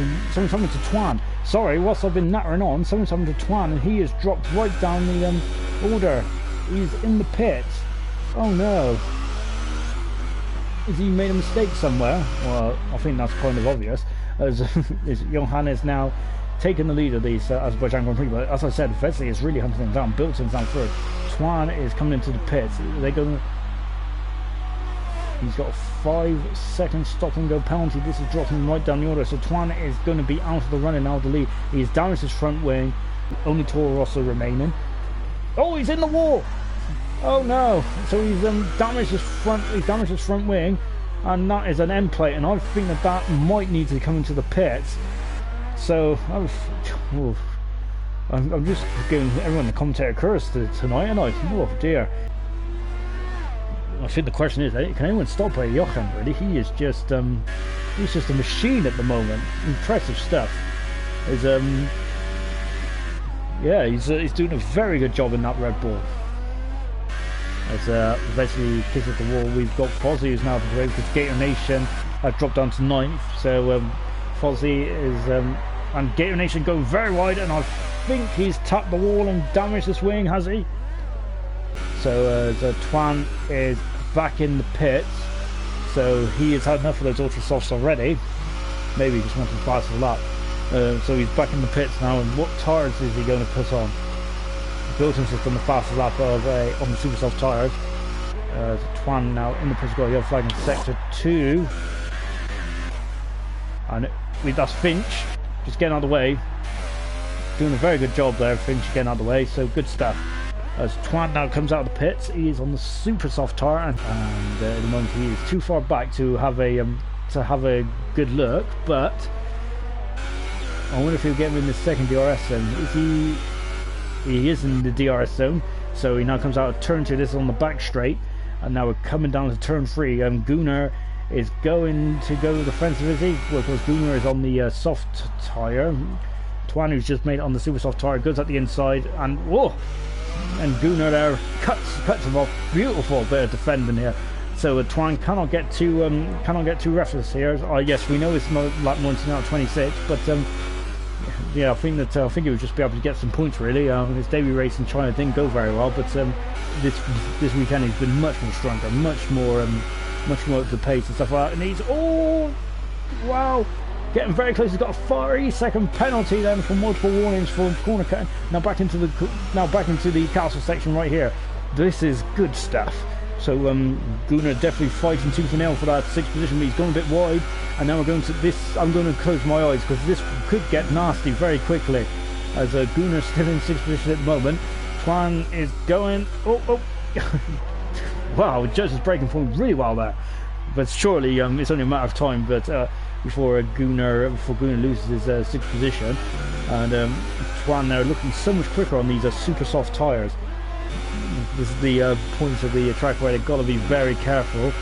happened to Twan. Sorry, whilst I've been nattering on, something's happened to Twan, and he has dropped right down the order. He's in the pits. Oh no. Has he made a mistake somewhere? Well, I think that's kind of obvious, as Johan is now taking the lead of these Azerbaijan Grand Prix. But as I said, Vesely is really hunting them down. Bilton's down third. Twan is coming into the pits. They're going. He's got a 5-second stop and go penalty. This is dropping right down the order. So Twan is going to be out of the running now. The lead. He's damaged his front wing. Only Toro Rosso remaining. Oh, he's in the wall. Oh no! So he's damaged his front wing, and that is an end plate. And I think that might need to come into the pits. So I'm just giving everyone the commentator curse tonight, and oh dear. I think the question is, can anyone stop Johan? Really, he's just a machine at the moment. Impressive stuff. He's doing a very good job in that Red Bull. As Vesely kicks at the wall, we've got Fozzy who's now away because Gator Nation has dropped down to 9th. So Fozzy is and Gator Nation going very wide, and I think he's tapped the wall and damaged this wing, has he? So Twan is back in the pits. So he has had enough of those ultra softs already. Maybe he just wants to pass a lap. So he's back in the pits now, and what tyres is he going to put on? Bilton's just done the fastest lap on the super soft tyres. Twan now in the pits, got a yellow flag in sector 2. And that's Finch just getting out of the way. Doing a very good job there, Finch getting out of the way, so good stuff. As Twan now comes out of the pits, he is on the super soft tyre, and at the moment he is too far back to have a good look, but I wonder if he'll get him in the second DRS zone. He is in the DRS zone, so he now comes out of turn 2. This is on the back straight, and now we're coming down to turn 3. Gunnar is going to go defensive, is he? Well, of course, Gunnar is on the soft tyre. Twan, who's just made it on the super soft tyre, goes at the inside, and whoa! And Gunnar there cuts him off. Beautiful bit of defending here. So Twan cannot get too reckless here. Yes, we know it's not like 19 out of 26, but yeah, I think he would just be able to get some points really. His debut race in China didn't go very well, but this weekend he's been much more stronger, much more at the pace and stuff like that. And he's wow, getting very close. He's got a 30-second penalty then for multiple warnings for corner cutting. Now back into the castle section right here. This is good stuff. So Gunnar definitely fighting tooth and nail for that 6th position, but he's going a bit wide. And now we're going to this. I'm going to close my eyes because this could get nasty very quickly. As Gunnar's still in 6th position at the moment. Twan is going. Oh. Wow, Judge is breaking point really well there. But surely it's only a matter of time. But before Gunnar loses his 6th position, and Twan now looking so much quicker on these super soft tyres. This is the point of the track where they've got to be very careful.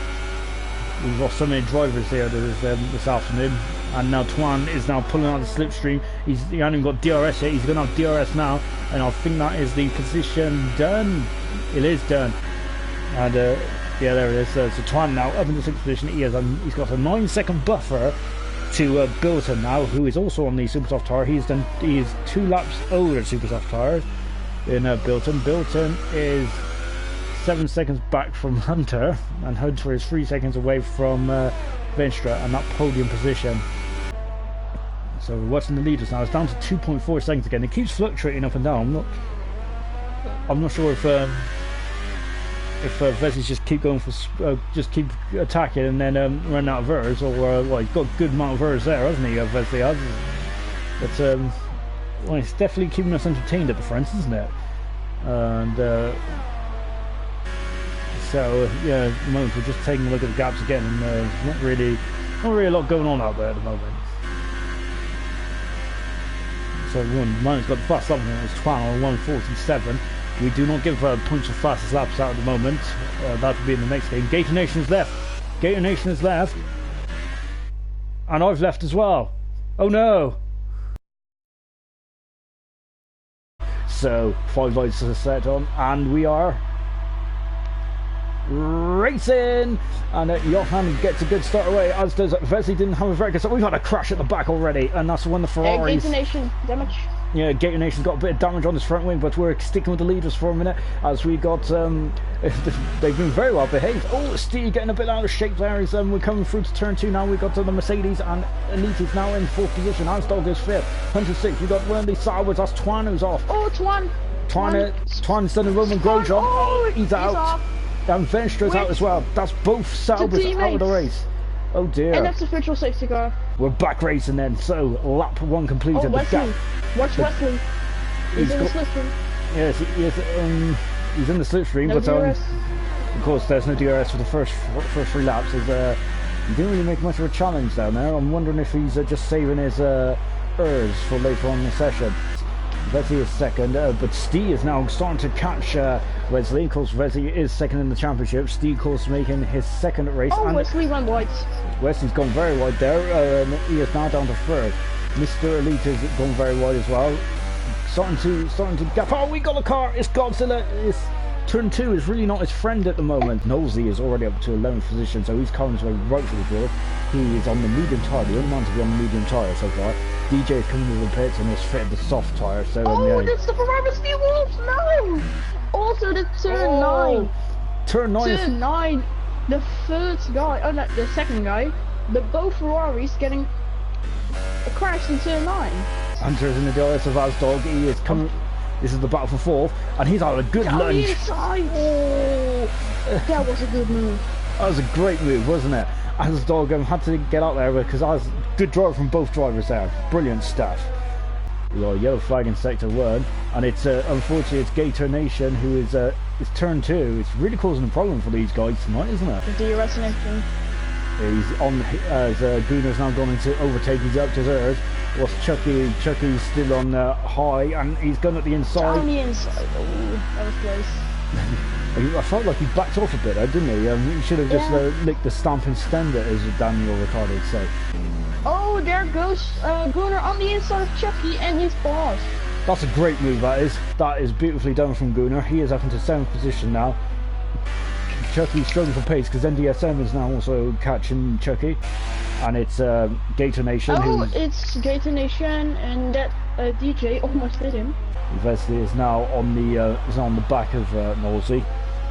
We've lost so many drivers here this afternoon, and now Twan is now pulling out the slipstream. He hasn't even got DRS yet. He's going to have DRS now, and I think that is the position done. It is done, and yeah, there it is. So Twan now up in the 6th position. He's got a 9-second buffer to Bilton now, who is also on the super soft tyre. He is 2 laps older super soft tyres in Bilton. Bilton is 7 seconds back from Hunter, and Hunter is 3 seconds away from Venstra and that podium position. So we're watching the leaders now. It's down to 2.4 seconds again. It keeps fluctuating up and down. I'm not sure if Vesely's just keep going for just keep attacking and then run out of VERS, or well, he's got a good amount of VERS there, hasn't he? Vesely has. But well, it's definitely keeping us entertained at the front, isn't it? And so yeah, at the moment we're just taking a look at the gaps again, and there's not really a lot going on out there at the moment. So Mona's got the fast lap, it's 1:47. We do not give points for fastest laps out at the moment. That will be in the next game. Gator Nation is left. Gator Nation is left, and I've left as well. Oh no! So 5 lights are set on, and we are racing, and Johan gets a good start away, as does Vesey. Didn't have a very good start. We've had a crash at the back already, and that's when the Ferraris. Gator Nation damage. Yeah, Gator Nation's got a bit of damage on his front wing, but we're sticking with the leaders for a minute as we got. They've been very well behaved. Oh, Steve getting a bit out of shape there. We're coming through to turn 2 now. We got the Mercedes, and Elite is now in 4th position. Asdog is 5th. Hunter 6th. We got Wendy Sowers. That's Twan who's off. Oh, Twan. Twan's done a Roman Grosjean. Oh, he's out. And Venstra's out as well. That's both Saubers out of the race. Oh dear. And that's a virtual safety car. We're back racing then. So lap 1 completed. Oh, Wesley. Watch Wesley. He's in the slipstream. Yes, he's in the slipstream, No but DRS. of course there's no DRS for the first 3 laps. He didn't really make much of a challenge down there. I'm wondering if he's just saving his ERS for later on in the session. Wesley is 2nd, but Steve is now starting to catch Wesley. Of course, Wesley is 2nd in the championship. Steve, of course, making his 2nd race. Oh, and Wesley went wide. Wesley's gone very wide there. He is now down to 3rd. Mr. Elite has gone very wide as well. Starting to gap. Oh, we got a car. It's Godzilla. It's turn 2 is really not his friend at the moment. Nosey is already up to 11th position, so he's coming his way right for the draw. He is on the medium tyre, the only man to be on the medium tyre so far. DJ is coming to the pits and has fitted the soft tyre. So That's the Ferrari Steel Wolves. No. Also the turn 9. Turn 9. Turn 9. The first guy. Oh no, the second guy. Both Ferraris getting crashed in turn 9. Hunter is in the DRS of Asdog. He is coming. This is the battle for 4th, and he's out a good On lunge. the inside. Oh, that was a good move. That was a great move, wasn't it? Asdog had to get out there because I was good drive from both drivers there. Brilliant stuff. We got a yellow flag in sector 1, and it's unfortunately it's Gator Nation who is it's turn 2. It's really causing a problem for these guys tonight, isn't it? The DRS and everything. He's on as Gunar's now gone into overtake. He's up to theirs. What's Chucky? Chucky's still on high, and he's gone at the inside. On the inside. Oh, that was close. I felt like he backed off a bit, didn't he? He should have just licked the stamp and stemmed it, as Daniel Ricciardo would say. Oh, there goes Gunnar on the inside of Chucky and his boss. That's a great move, that is. That is beautifully done from Gunnar. He is up into 7th position now. Chucky's struggling for pace because NDSM is now also catching Chucky. And it's Gator Nation. Oh, it's Gator Nation, and that DJ almost hit him. Wesley is now on the back of Nosey.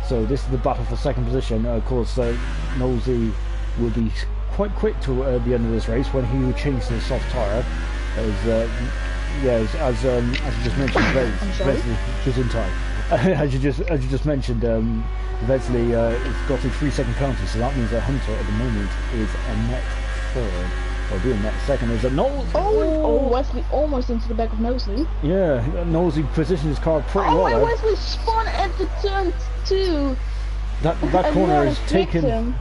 So this is the battle for 2nd position. Of course, Nosey will be quite quick to the end of this race when he will change to the soft tyre. As you just mentioned, Wesley just in time. as you just mentioned, Wesley has got a 3-second penalty, so that means that Hunter at the moment is a net 3rd. Or being net 2nd. Is it Knowles? Oh, Wesley almost into the back of Nosey. Yeah, Nosey positioned his car pretty well. Oh, Wesley spun at the turn 2. That corner is taken.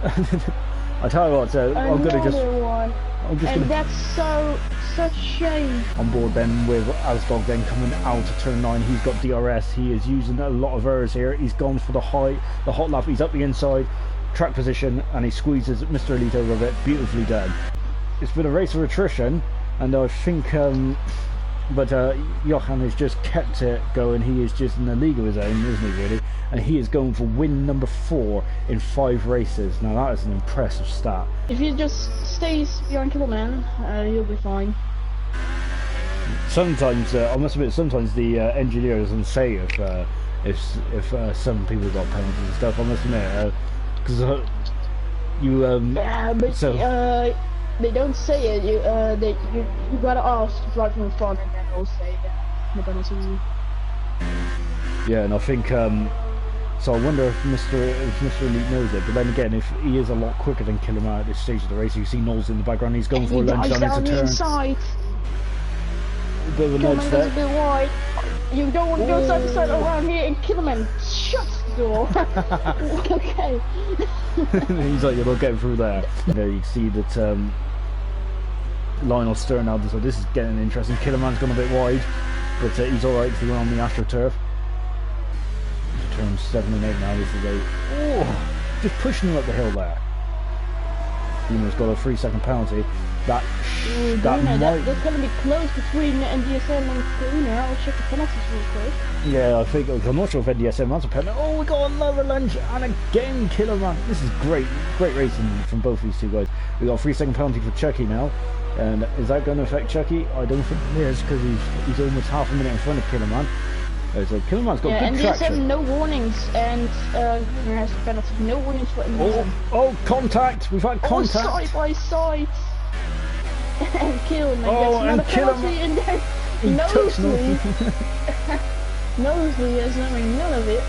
I tell you what, I'm gonna just. That's such shame. On board then with Asdog then coming out of turn 9. He's got DRS. He is using a lot of errors here. He's gone for the hot lap. He's up the inside track position and he squeezes Mr. Elite over a bit. Beautifully done. It's been a race of attrition, and I think but Johan has just kept it going. He is just in a league of his own, isn't he, really? And he is going for win number 4 in 5 races. Now that is an impressive stat. If he just stays behind Kittleman, he'll be fine. Sometimes, I must admit, sometimes the engineer doesn't say if some people got penalties and stuff. I must admit, because they don't say it. You gotta ask right from the front, and then they'll say the penalty. Yeah, and I think so. I wonder if Mr. Elite knows it. But then again, if he is a lot quicker than Killamar at this stage of the race, you see Knowles in the background. He's going for a lunge down into turn. Inside. A bit of a nudge there. A bit wide. You don't want to go side to side around here, and Killerman shut the door. Okay. He's like, you're not getting through there. There you see that Lionel Stern now, so this is getting interesting. Killerman's gone a bit wide, but he's alright because he went on the AstroTurf. Turn 7 and 8 now, this is just pushing him up the hill there. He's got a 3-second penalty. That Ooh, that Gunnar, might. that's gonna be close between NDSM and Gunnar. I'll check the penalties real quick. Yeah, I think I'm not sure if NDSM has a penalty. Oh, we got another lunge and again Killerman. This is great racing from both these two guys. We got a 3-second penalty for Chucky now, and is that going to affect Chucky? I don't think it is because he's almost half a minute in front of Killerman. So Killerman's got good NDSM traction. no warnings, and Gunnar has a penalty. No warnings for NDSM. Oh, contact! We've had contact. Oh, side by side. And Killerman gets another penalty in there. Knowsley. Knowsley is knowing none of it.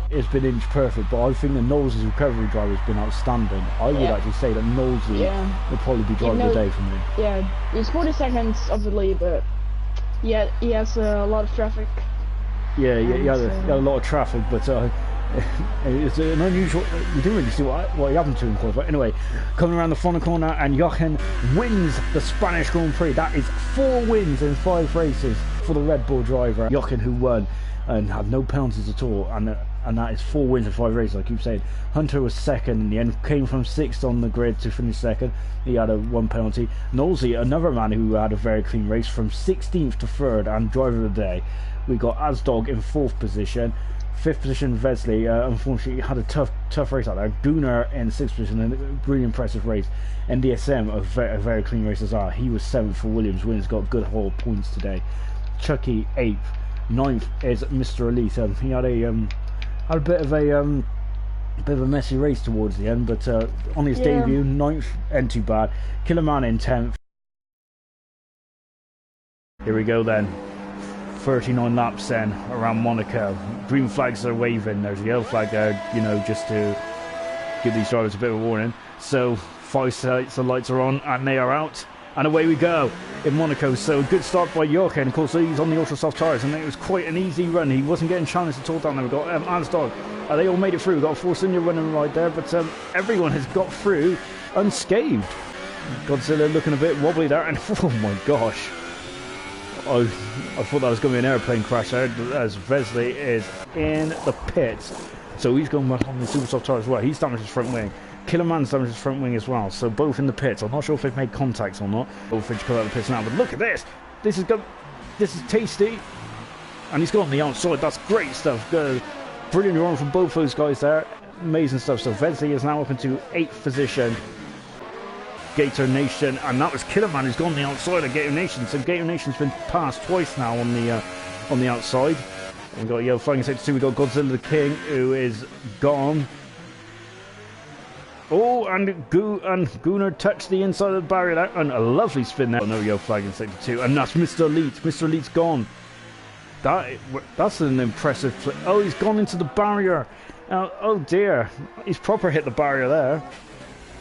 It's been inch perfect, but I think that Knowles' recovery drive has been outstanding. I would actually say that Knowsley would probably be driving the day for me. Yeah, he's 40 seconds of the lead, but yeah, he has a lot of traffic. Yeah, he had a lot of traffic, but it's an unusual. You didn't really see what happened to him, but anyway, coming around the front corner, and Jochen wins the Spanish Grand Prix. That is 4 wins in 5 races for the Red Bull driver. Jochen, who won and had no penalties at all, and that is 4 wins in 5 races. I keep saying Hunter was second in the end, came from 6th on the grid to finish second. He had a 1 penalty. Knowlesy, another man who had a very clean race, from 16th to 3rd and driver of the day. We got Asdog in 4th position. 5th position, Vesley, unfortunately had a tough race out there. Gunnar in 6th position, and a really impressive race. NDSM, a very clean race as well. He was 7th for Williams. Williams got good whole points today. Chucky 8th. 9th is Mr. Elite. He had a bit of a messy race towards the end, but on his debut, 9th, ain't too bad. Killerman in 10th. Here we go then. 39 laps then around Monaco. Green flags are waving. There's a yellow flag there, just to give these drivers a bit of a warning. So 5 sets of lights are on and they are out. And away we go in Monaco. So good start by Jochen. Of course, he's on the ultra soft tyres, and it was quite an easy run. He wasn't getting challenged at all down there. We've got Ansdog. They all made it through. We've got a Force-India running right there, but everyone has got through unscathed. Godzilla looking a bit wobbly there, and oh my gosh. I thought that was going to be an airplane crash there, as Vesley is in the pits. So he's going back on the super soft tyre as well. He's damaged his front wing. Killerman's damaged his front wing as well. So both in the pits. I'm not sure if they've made contacts or not. Bullfinch come out of the pits now, but look at this. This is tasty. And he's gone on the outside. That's great stuff. Brilliant run from both those guys there. Amazing stuff. So Vesley is now up into 8th position. Gator Nation, and that was Killerman who's gone on the outside of Gator Nation. So Gator Nation's been passed twice now on the outside. We've got Yellow Flying Sector 2. We've got Godzilla the King, who is gone. Oh, and Gunnar touched the inside of the barrier there, and a lovely spin there. No Yellow Flag in Sector 2, and that's Mr. Elite. Mr. Elite's gone. That's an impressive flip. Oh, he's gone into the barrier. Oh dear, he's proper hit the barrier there.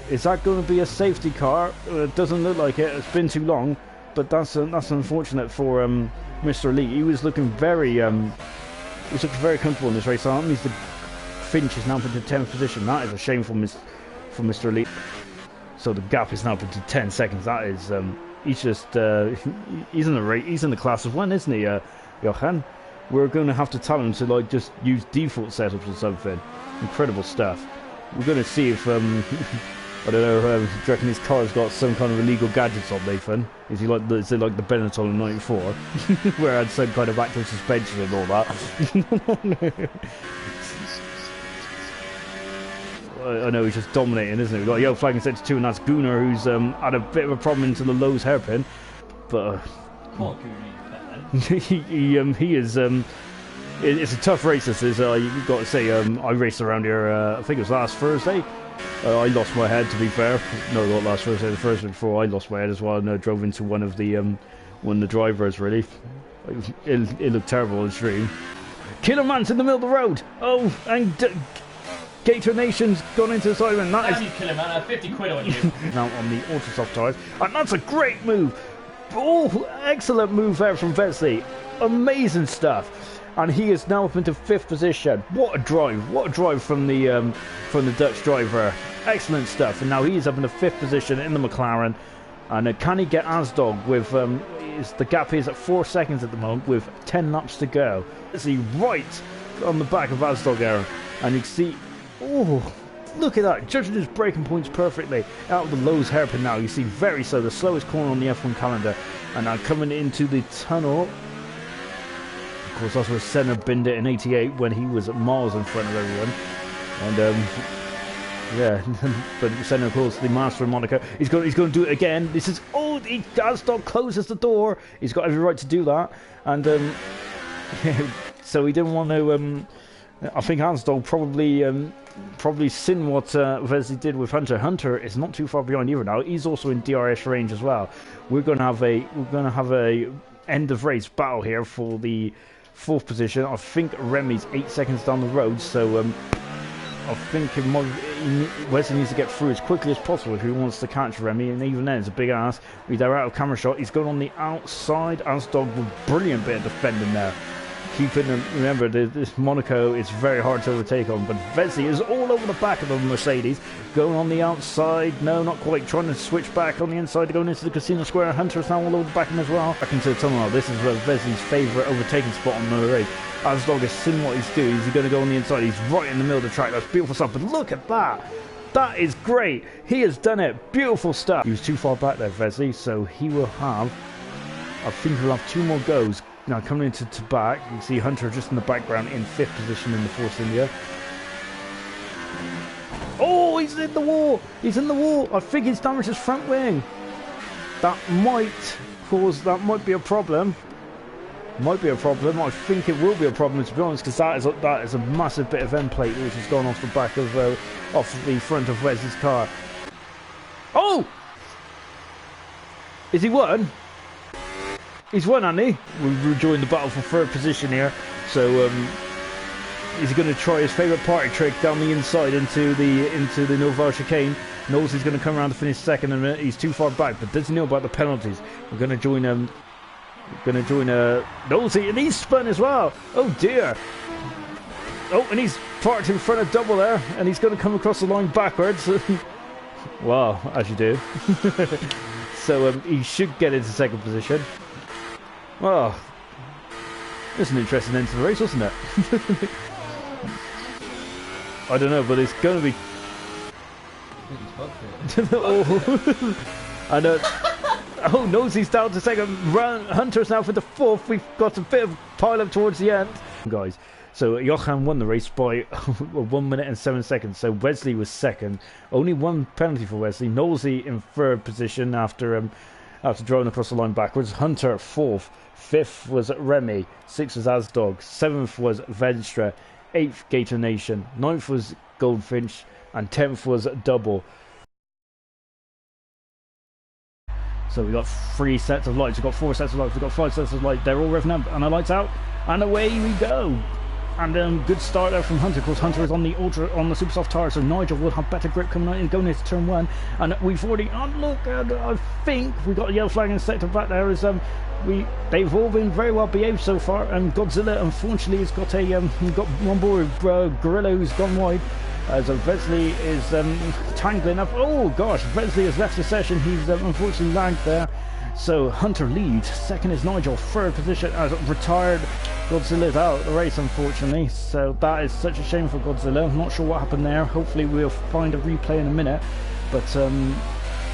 Is that going to be a safety car? It doesn't look like it. It's been too long, but that's unfortunate for Mr. Elite. He was looking very comfortable in this race. That means the Finch is now up into 10th position. That is a shame for Mr. Elite. So the gap is now up into 10 seconds. That is he's just he's in the race. He's in the class of one, isn't he, Jochen? We're going to have to tell him to just use default setups or something. Incredible stuff. We're going to see if I don't know, do you reckon his car's got some kind of illegal gadgets on, Nathan? Is it like the Benetton in 94? Where it had some kind of active suspension and all that? I know, he's just dominating, isn't he? We've got a yellow flag in Sector 2, and that's Gunnar, who's had a bit of a problem into the Lowe's hairpin. But he is... it's a tough race, this is. You've got to say, I raced around here, I think it was last Thursday. I lost my head, to be fair. No, not last Thursday, the Thursday before. I lost my head as well, and I drove into one of the drivers, really. It looked terrible on the stream. Killerman's in the middle of the road. Oh, and Gator Nation's gone into the side, and that is... Damn you, Killerman, 50 quid on you. Now on the ultra soft tyres, and that's a great move. Oh, excellent move there from Vesley. Amazing stuff. And he is now up into 5th position. What a drive from the Dutch driver. Excellent stuff. And now he's up in the 5th position in the McLaren. And can he get Asdog with the gap is at 4 seconds at the moment with 10 laps to go. Is he right on the back of Asdog, Aaron? And you can see, oh, Look at that, judging his braking points perfectly. Out of the Lowe's hairpin now, you see very slow, the slowest corner on the F1 calendar. And now coming into the tunnel. Of course, that's where Senna binned it in 88 when he was miles in front of everyone. And yeah, but Senna, of course, the master of Monaco. He's going to do it again. This is Asdog closes the door. He's got every right to do that. And so he didn't want to. I think Asdog probably seen what Vesely did with Hunter. Hunter is not too far behind either now. He's also in DRS range as well. We're going to have a end of race battle here for the 4th position. I think Remy's 8 seconds down the road, so I think Wesley needs to get through as quickly as possible if he wants to catch Remy, and even then it's a big ass. They're out of camera shot. He's going on the outside. Asdog with brilliant bit of defending there. Keeping them, remember, this Monaco is very hard to overtake on, but Vesely is all over the back of the Mercedes, going on the outside. No, not quite. Trying to switch back on the inside, going into the Casino Square. Hunter's now all over the back of him as well. Back into the tunnel now. This is Vesely's favourite overtaking spot on the race. Asdog has seen what he's doing. He's going to go on the inside. He's right in the middle of the track. That's beautiful stuff. But look at that. That is great. He has done it. Beautiful stuff. He was too far back there, Vesely, so he will have, I think he'll have 2 more goes. Now coming into back, you can see Hunter just in the background in 5th position in the Force India. Oh, he's in the wall! He's in the wall! I think he's damaged his front wing. That might be a problem. Might be a problem. I think it will be a problem, to be honest, because that is a massive bit of end plate which has gone off the back of off the front of Wesley's car. Oh! Is he won? He's won, hasn't he? We're rejoining the battle for 3rd position here. So he's going to try his favourite party trick down the inside into the Noval chicane. Knows he's going to come around to finish 2nd in a minute. He's too far back, but does he know about the penalties? We're going to join Nosey, and he's spun as well. Oh dear. Oh, and he's parked in front of double there, and he's going to come across the line backwards. Well, as you do. So he should get into 2nd position. Well, it's an interesting end to the race, wasn't it? I don't know, but it's going to be. Oh, I know. Oh, Nosey's down to 2nd. Hunter's now for the 4th. We've got a bit of pile up towards the end, guys. So Johan won the race by 1 minute and 7 seconds. So Wesley was 2nd. Only 1 penalty for Wesley. Nosey in 3rd position after driving across the line backwards. Hunter 4th. 5th was Remy. 6th was Asdog. 7th was Venstra. 8th Gator Nation. 9th was Goldfinch. And 10th was Double. So we got 3 sets of lights. We've got 4 sets of lights. We've got 5 sets of lights. They're all revving up, and the lights out, and away we go. And good start there from Hunter. Of course, Hunter is on the super soft tire, so Nigel will have better grip coming out and going into turn 1. And we've already, I think we got a yellow flag in the sector back there. Is they've all been very well behaved so far. And Godzilla, unfortunately, has got got one board Gorilla who's gone wide. So Vesley is tangling up. Oh gosh, Vesley has left the session. He's unfortunately lagged there. So Hunter leads. 2nd is Nigel. 3rd position as retired. Godzilla's out of the race, unfortunately. So that is such a shame for Godzilla. I'm not sure what happened there. Hopefully we'll find a replay in a minute. But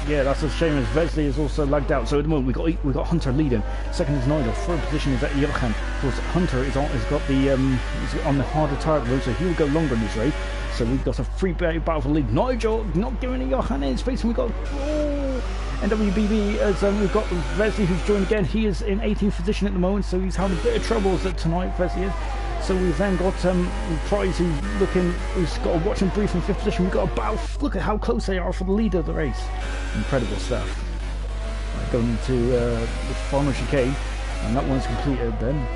yeah, that's a shame as Vesley is also lagged out. So at the moment we got Hunter leading. 2nd is Nigel. 3rd position is Johan. Of course, Hunter is on the harder target road, so he will go longer in this race. So we've got a free battle for the lead. Nigel not giving Johan any space, and we've got NWBB as we've got Vesley who's joined again. He is in 18th position at the moment, so he's having a bit of troubles tonight, Vesley is. So we've then got Price who's got a watching brief in 5th position. We've got a battle. Look at how close they are for the leader of the race. Incredible stuff. Going into the final chicane, and that one's completed then.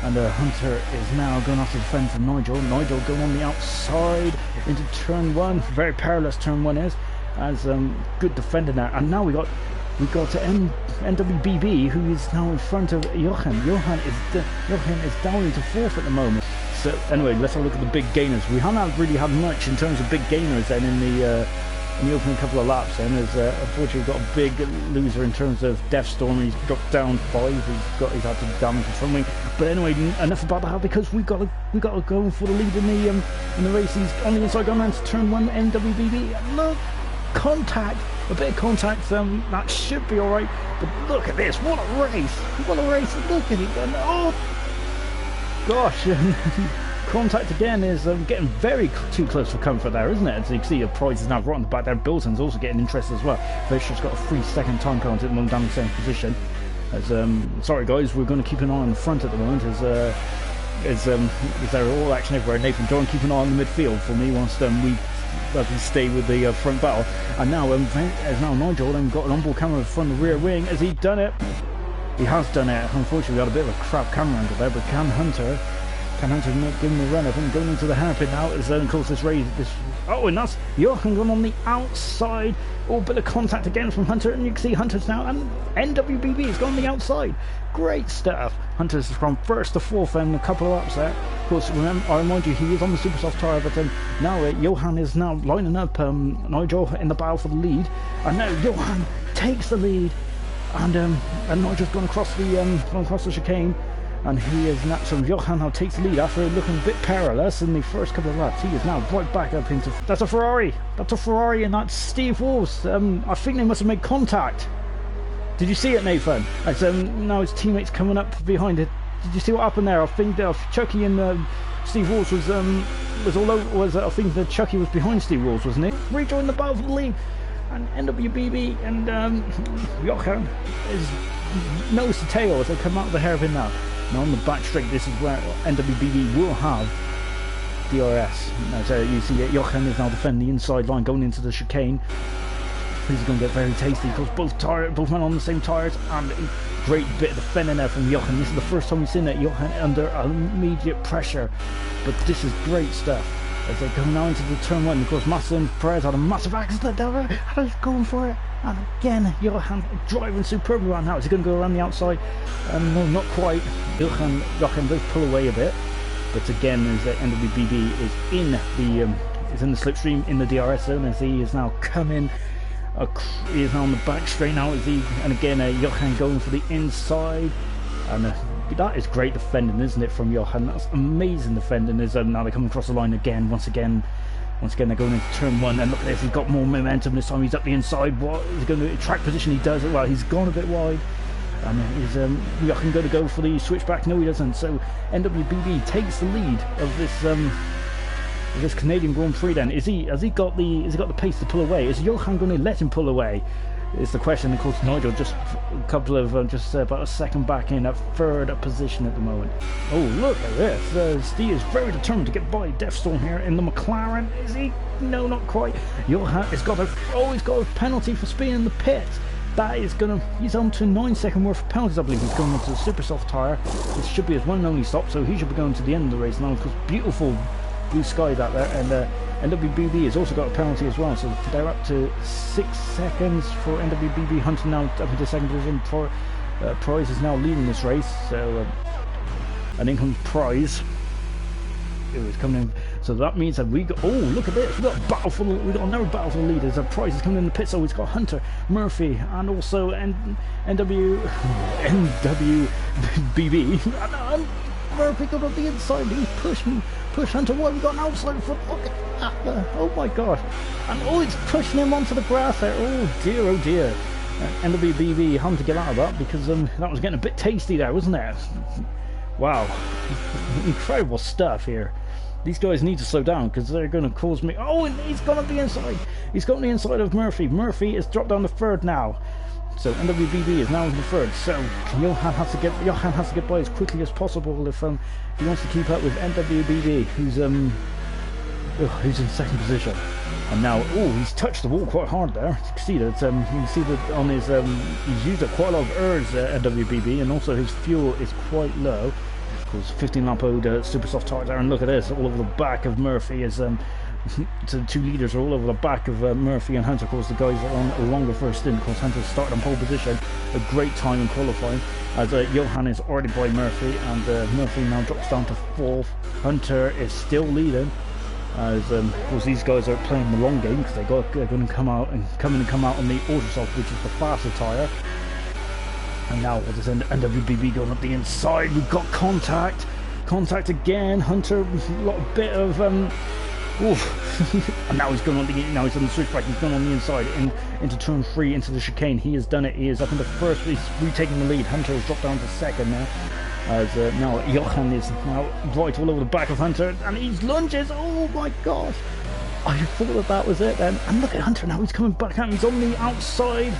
And Hunter is now going off to defend from Nigel. Nigel going on the outside into turn 1. Very perilous turn 1 is. As good defender now. And now we got NWBB, who is now in front of Johan. Johan is down into 4th at the moment. So anyway, let's have a look at the big gainers. We haven't really had much in terms of big gainers then in the opening couple of laps, and has unfortunately got a big loser in terms of Deathstorm. He's dropped down 5. He's had to damage the front wing. But anyway, enough about that, because we got to go for the lead in the race. He's on the inside, going on to turn 1, NWBB. And look, contact, a bit of contact. That should be all right. But look at this! What a race! What a race! Look at it! And, oh gosh! Contact again is getting too close for comfort there, isn't it? As you can see, the prize is now right on the back there. Bilton's also getting interested as well. Fisher's got a 3-second time penalty at the moment down in the same position. As sorry guys, we're going to keep an eye on the front at the moment. As there all action everywhere. Nathan John, keep an eye on the midfield for me whilst we stay with the front battle. And now as Nigel got an onboard camera from the rear wing. Has he done it? He has done it. Unfortunately, we had a bit of a crap camera angle there, but Can Hunter not giving the run up and going into the hairpin now. As of course this race, and that's Johan going on the outside. Oh, bit of contact again from Hunter, and you can see Hunter's now, and NWBB has gone on the outside. Great stuff. Hunter's from 1st to 4th and a couple of laps there. Of course, I remind you, he is on the super soft tyre, but now Johan is now lining up Nigel in the battle for the lead, and now Johan takes the lead, and Nigel's gone across the chicane. And he is now, so Johan now takes the lead after looking a bit perilous in the first couple of laps. He is now right back up into... That's a Ferrari! That's a Ferrari, and that's Steve Wolves. I think they must have made contact. Did you see it, Nathan? As now his teammates coming up behind it. Did you see what happened there? I think Chucky and Steve Wolves was all over... I think that Chucky was behind Steve Wolves, wasn't he? Rejoined the battle for the lead. And NWBB and Johan is nose to tail as they come out of the hairpin now. Now on the back straight, this is where NWBB will have DRS. So you see Jochen is now defending the inside line, going into the chicane. This is going to get very tasty because both men on the same tyres, and a great bit of defending there from Jochen. This is the first time we've seen that Jochen under immediate pressure, but this is great stuff. As they come now into the turn 1, of course, Masson Perez had a massive accident there, and he's going for it. And again, Johan driving superbly right now. Is he going to go around the outside? No, not quite. Johan does pull away a bit, but again, as the NWBB is in the slipstream in the DRS zone, as he is now coming. He is now on the back straight now. And again, Johan going for the inside, and that is great defending, isn't it, from Johan? That's amazing defending. Now they're coming across the line again. Once again, they're going into turn 1, and look at this, he's got more momentum this time. He's up the inside. What is he going to track position? He does it well. He's gone a bit wide, and is Jochen going to go for the switchback? No, he doesn't. So NWBB takes the lead of this Canadian Grand Prix. Then has he got the pace to pull away? Is Jochen going to let him pull away? Is the question. Of course, Nigel just a couple of about a second back in at 3rd position at the moment. Oh, look at this! Steve is very determined to get by Deathstorm here in the McLaren. Is he? No, not quite. Johan has got a penalty for speeding in the pits. That is he's on to 9-second worth of penalties, I believe. He's going onto the super soft tyre. This should be his one and only stop, so he should be going to the end of the race now. Of course, beautiful blue skies out there, and NWBB has also got a penalty as well, so they're up to 6 seconds for NWBB. Hunter now up into 2nd position. Prize is now leading this race, so and in comes Prize. It was coming in, so that means that we got. Oh, look at this! We got another battle for the leaders. Prize is coming in the pit, so it's got Hunter, Murphy, and also NWBB. And Murphy got on the inside. He's push Hunter. What, we got an outside foot? Look at that! Oh my god! And it's pushing him onto the grass there. Oh dear, oh dear. NWBB having to get out of that because that was getting a bit tasty there, wasn't it? Wow, incredible stuff here. These guys need to slow down because they're going to cause me. Oh, and he's gone on the inside. He's got on the inside of Murphy. Murphy is dropped down to 3rd now. So NWBB is now in the 3rd. So Johan has to get by as quickly as possible if he wants to keep up with NWBB, who's in 2nd position. And now, he's touched the wall quite hard there. You can see that on his he's used up quite a lot of ERS NWBB, and also his fuel is quite low. Of course, 15 lap old super soft tyres there, and look at this, all over the back of Murphy is so the 2 leaders are all over the back of Murphy and Hunter. Of course, the guys are on a longer first stint because Hunter started on pole position, a great time in qualifying, as Johan is already by Murphy, and Murphy now drops down to 4th. Hunter is still leading. As of course these guys are playing the long game because they're going to come out on the Ultrasoft, which is the faster tyre. And now with this NWBB going up the inside, we've got contact again. Hunter, a bit of and now he's going on the switchback. He's gone on the inside into turn 3 into the chicane. He has done it. He is up in the first. He's retaking the lead. Hunter has dropped down to second now. As now Johan is now right all over the back of Hunter, and he lunges. Oh my gosh! I thought that was it then. And look at Hunter now. He's coming back out. He's on the outside.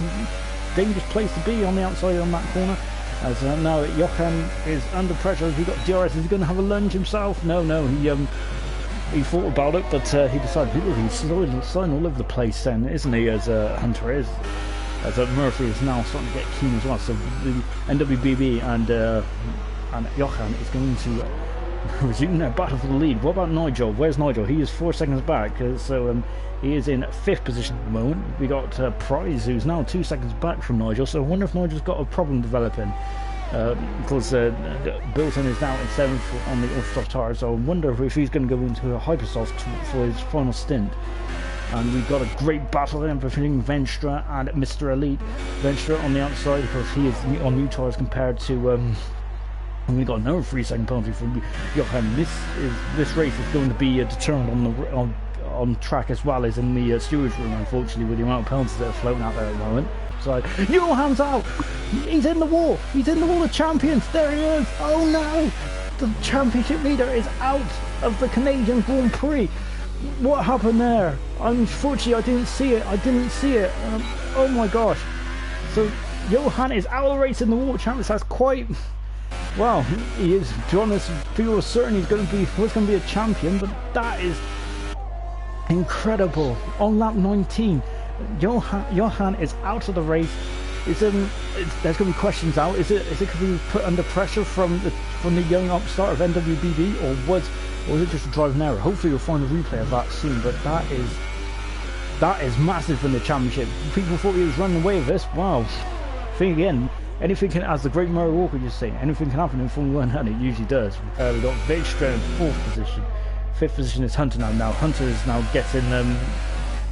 Dangerous place to be on the outside on that corner. As now Johan is under pressure. We've got DRS. Is he going to have a lunge himself? No. He thought about it, but he decided he's sliding all over the place then, isn't he, as Hunter is. As Murphy is now starting to get keen as well. So the NWBB and Johan is going to resume their battle for the lead. What about Nigel? Where's Nigel? He is 4 seconds back, so he is in 5th position at the moment. We got Prize, who's now 2 seconds back from Nigel, so I wonder if Nigel's got a problem developing. Because Bilton is now in 7th on the Ultrasoft tyre, so I wonder if he's going to go into a Hypersoft for his final stint. And we've got a great battle then between Venstra and Mr. Elite. Venstra on the outside because he is on new tyres compared to and we got another 3-second penalty from Johan. This race is going to be determined on track as well as in the stewards room, unfortunately, with the amount of penalties that are floating out there at the moment. So Johan's out. He's in the wall. He's in the wall of champions. There he is. Oh no! The championship leader is out of the Canadian Grand Prix. What happened there? Unfortunately, I didn't see it. Oh my gosh! So Johan is out of the race in the wall of champions. That's quite. Well, he is. To be honest, people are certain he's going to be a champion, but that is incredible. On lap 19. Johan is out of the race. There's going to be questions out. Is it because he was put under pressure from the young upstart of NWBB, or was it just a driving error? Hopefully we'll find a replay of that soon. But that is massive in the championship. People thought he was running away with this. Wow. Think again. Anything can, as the great Murray Walker just saying, anything can happen in Formula 1, and it usually does. We got Vigstra in 4th position. 5th position is Hunter now. Now Hunter is now getting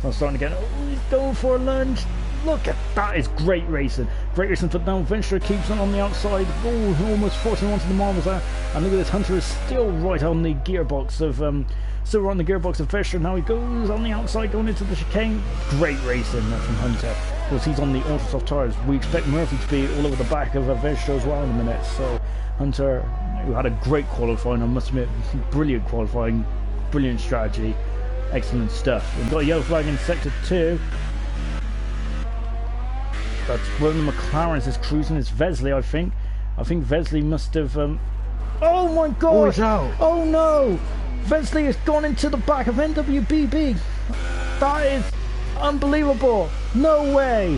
I'm starting to get. Oh, he's going for a lunge. Look at that! Is great racing. Great racing. But now Venstra keeps on the outside. Oh, almost forcing onto the marbles there. And look at this. Hunter is still right on the gearbox of Venstra. Now he goes on the outside, going into the chicane. Great racing from Hunter. Of course, he's on the Ultrasoft tyres. We expect Murphy to be all over the back of Venstra as well in a minute. So Hunter, who had a great qualifying, I must admit, brilliant qualifying, brilliant strategy. Excellent stuff. We've got a yellow flag in sector 2. That's one of the McLarens is cruising. It's Vesley, I think. I think Vesley must have. Oh my God! Oh, he's out. Oh no! Vesley has gone into the back of NWBB. That is unbelievable. No way.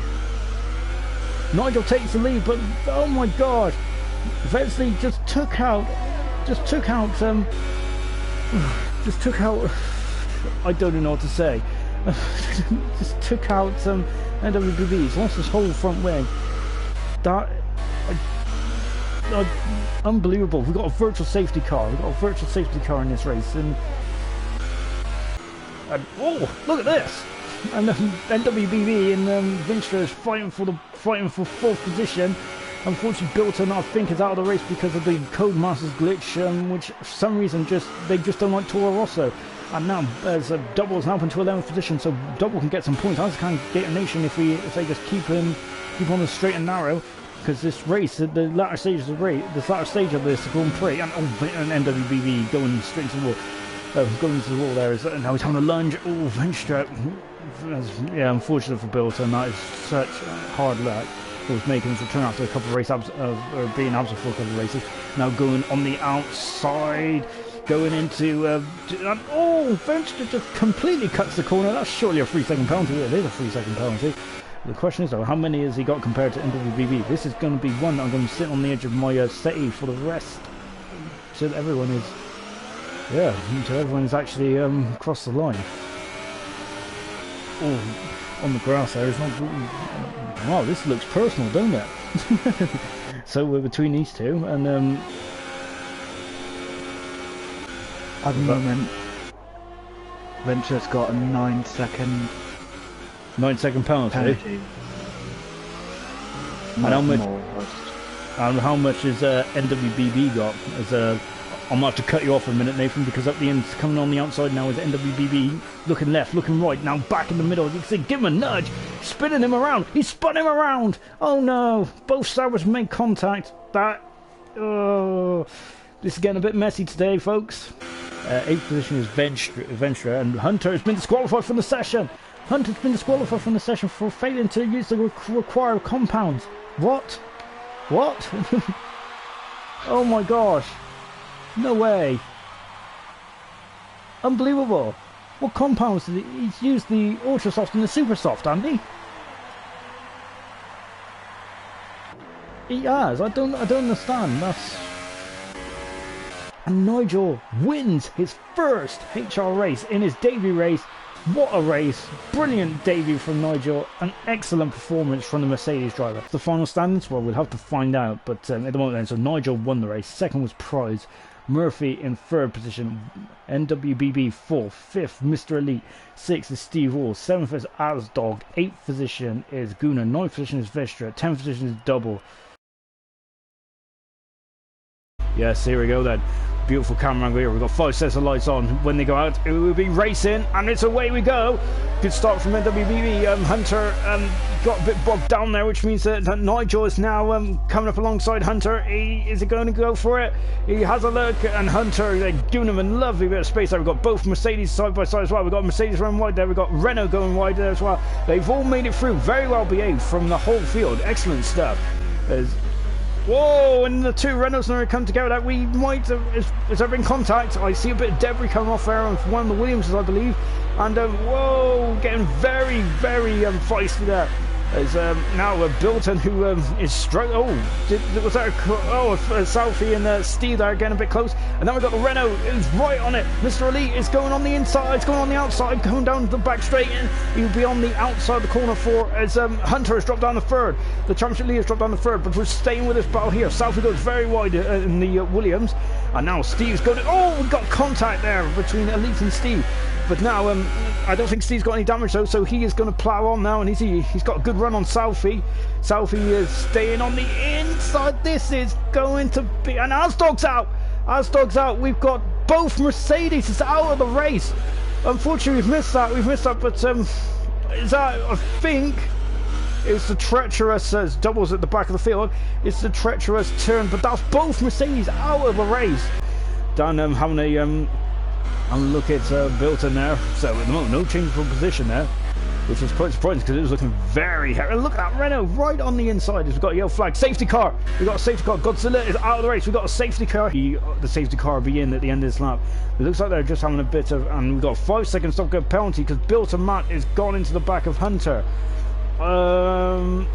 Nigel takes the lead, but oh my God! Vesley just took out. I don't even know what to say. Just took out NWBB. He's lost his whole front wing. Unbelievable. We've got a virtual safety car. In this race. And oh, look at this! And NWBB and Vinstra is fighting for 4th position. Unfortunately, Bilton, I think, is out of the race because of the Codemasters glitch, which for some reason they just don't like Toro Rosso. And now as Double is now up into 11th position, so Double can get some points. As can Gator Nation if they just keep on the straight and narrow. Because this race, the latter stage of this Grand Prix, and NWBB going straight into the wall, there is, and now he's having a lunge. Oh, Venstra, yeah, unfortunate for Bilton. That is such hard luck. Was making his return after a couple of or being absent for a couple of races. Now going on the outside, going into Venstra just completely cuts the corner. That's surely a 3-second penalty. It is a 3-second penalty. The question is though, how many has he got compared to NWBB? This is going to be one I'm going to sit on the edge of my settee for the rest, until everyone is actually crossed the line. Oh, on the grass there is not. Wow, this looks personal, don't it? So we're between these two, and at the moment, Venture's got a 9-second 9-second penalty. penalty. And how much? More. And how much is NWBB got? I'm gonna have to cut you off for a minute, Nathan, because up the end, coming on the outside now is NWBB, looking left, looking right, now back in the middle. You can see, give him a nudge, spinning him around. He spun him around. Oh no! Both Sauers made contact. This is getting a bit messy today, folks. 8th position is Venture, and Hunter has been disqualified from the session. Hunter's been disqualified from the session for failing to use the required compounds. What? What? Oh my gosh. No way. Unbelievable. What compounds did he? He's used the Ultra Soft and the Super Soft, hasn't he? He has. I don't understand. And Nigel wins his first HR race in his debut race. What a race. Brilliant debut from Nigel. An excellent performance from the Mercedes driver. The final standings, well, we'll have to find out. But at the moment then, so Nigel won the race. Second was Prize. Murphy in 3rd position. NWBB 4th. 5th, Mr. Elite. 6th is Steve Wall. 7th is Asdog. 8th position is Guna. 9th position is Vestra. 10th position is Double. Yes, here we go then. Beautiful camera angle here. We've got 5 sets of lights on. When they go out, it will be racing, and it's away we go. Good start from NWBB. Hunter got a bit bogged down there, which means that Nigel is now coming up alongside Hunter. Is he going to go for it? He has a look, and Hunter, they're giving him a lovely bit of space there. We've got both Mercedes side by side as well. We've got Mercedes running wide there. We've got Renault going wide there as well. They've all made it through. Very well behaved from the whole field. Excellent stuff. Whoa, and the two Renaults now come together. That we might have, is there been contact? I see a bit of debris coming off there on one of the Williamses, I believe. And whoa, getting very, very feisty there. There's now Bilton who is struggling. Oh, was that Southie and Steve there getting a bit close. And then we've got the Renault who's right on it. Mr. Elite is going on the inside, it's going on the outside, going down the back straight in. He'll be on the outside of the corner for as Hunter has dropped down the 3rd. The championship leader has dropped down the 3rd, but we're staying with this battle here. Southie goes very wide in the Williams. And now Steve's going to, we've got contact there between Elite and Steve. But now, I don't think Steve's got any damage though, so he is going to plough on now, and he's got a good run on Southie. Southie is staying on the inside. This is going to be, and Asdog's out. Asdog's out. We've got both Mercedes out of the race. Unfortunately, we've missed that. But is that, I think, it's the treacherous as Doubles at the back of the field. It's the treacherous turn, but that's both Mercedes out of the race. Dan having a and look at Bilton there. So at the moment, no change for position there, which was quite surprising because it was looking very heavy. Look at that Renault right on the inside. We've got a yellow flag. Safety car. We've got a safety car. Godzilla is out of the race. We've got a safety car. The safety car will be in at the end of this lap. It looks like they're just having a bit of, and we've got a 5-second stop go penalty because Bilton Matt is gone into the back of Hunter. I'm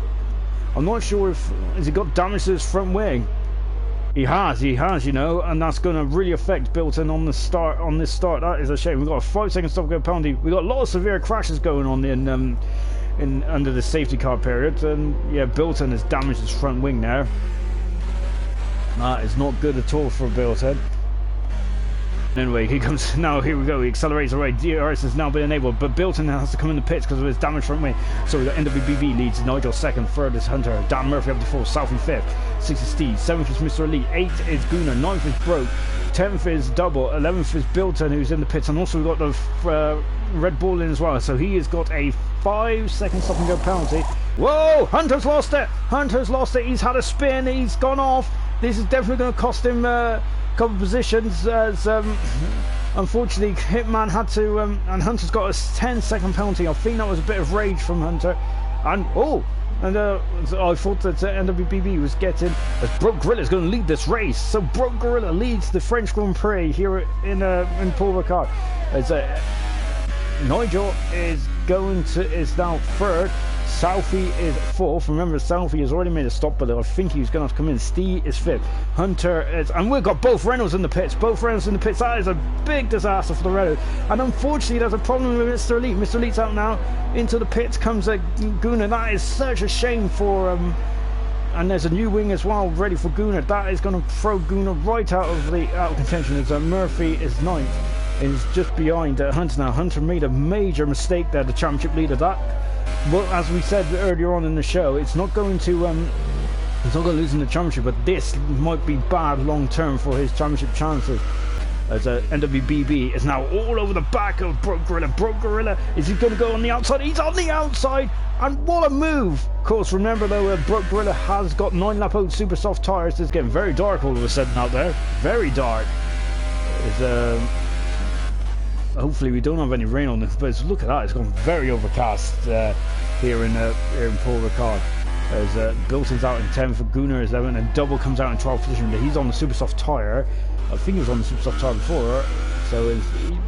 not sure if has he got damage to his front wing. He has, you know, and that's going to really affect Bilton on this start. That is a shame. We've got a 5-second stop go penalty. We've got a lot of severe crashes going on in under the safety car period, and yeah, Bilton has damaged his front wing there. That is not good at all for Bilton. Anyway, he comes now. Here we go. He accelerates away. DRS has now been enabled, but Bilton has to come in the pits because of his damage front wing. So the NWBB leads. Nigel 2nd, 3rd is Hunter. Dan Murphy up to 4th. Southie 5th. 6th is Steve. 7th is Mr. Elite. 8th is Guna. 9th is Broke. 10th is Double. 11th is Bilton, who's in the pits, and also we've got the Red Bull in as well. So he has got a 5-second stop and go penalty. Whoa! Hunter's lost it. Hunter's lost it. He's had a spin. He's gone off. This is definitely going to cost him couple positions as unfortunately Hitman had to and Hunter's got a 10-second penalty. I think that was a bit of rage from Hunter, and I thought that NWBB was getting, as Broke Gorilla is going to lead this race. So Broke Gorilla leads the French Grand Prix here in Paul Ricard as Nigel is now 3rd. Southie is 4th. Remember, Southie has already made a stop, but I think he's going to have to come in. Steve is 5th. Hunter is, and we've got both Reynolds in the pits. That is a big disaster for the Renault. And unfortunately, there's a problem with Mr. Elite. Mr. Elite's out now. Into the pits comes Guna. That is such a shame for and there's a new wing as well ready for Guna. That is going to throw Guna right out of contention. As Murphy is 9th. is just behind Hunter now. Hunter made a major mistake there, the championship leader. That, well, as we said earlier on in the show, it's not going to lose in the championship, but this might be bad long term for his championship chances. As NWBB is now all over the back of Broke Gorilla. Broke Gorilla, is he going to go on the outside? He's on the outside, and what a move! Of course, remember though, Broke Gorilla has got 9-lap-old super soft tyres. It's getting very dark all of a sudden out there. Very dark. Hopefully we don't have any rain on this, but look at that, it's gone very overcast here in Paul Ricard. As Bilton's out in 10th, Gunnar is 11th, and Double comes out in 12th position. He's on the super soft tyre. I think he was on the super soft tyre before, so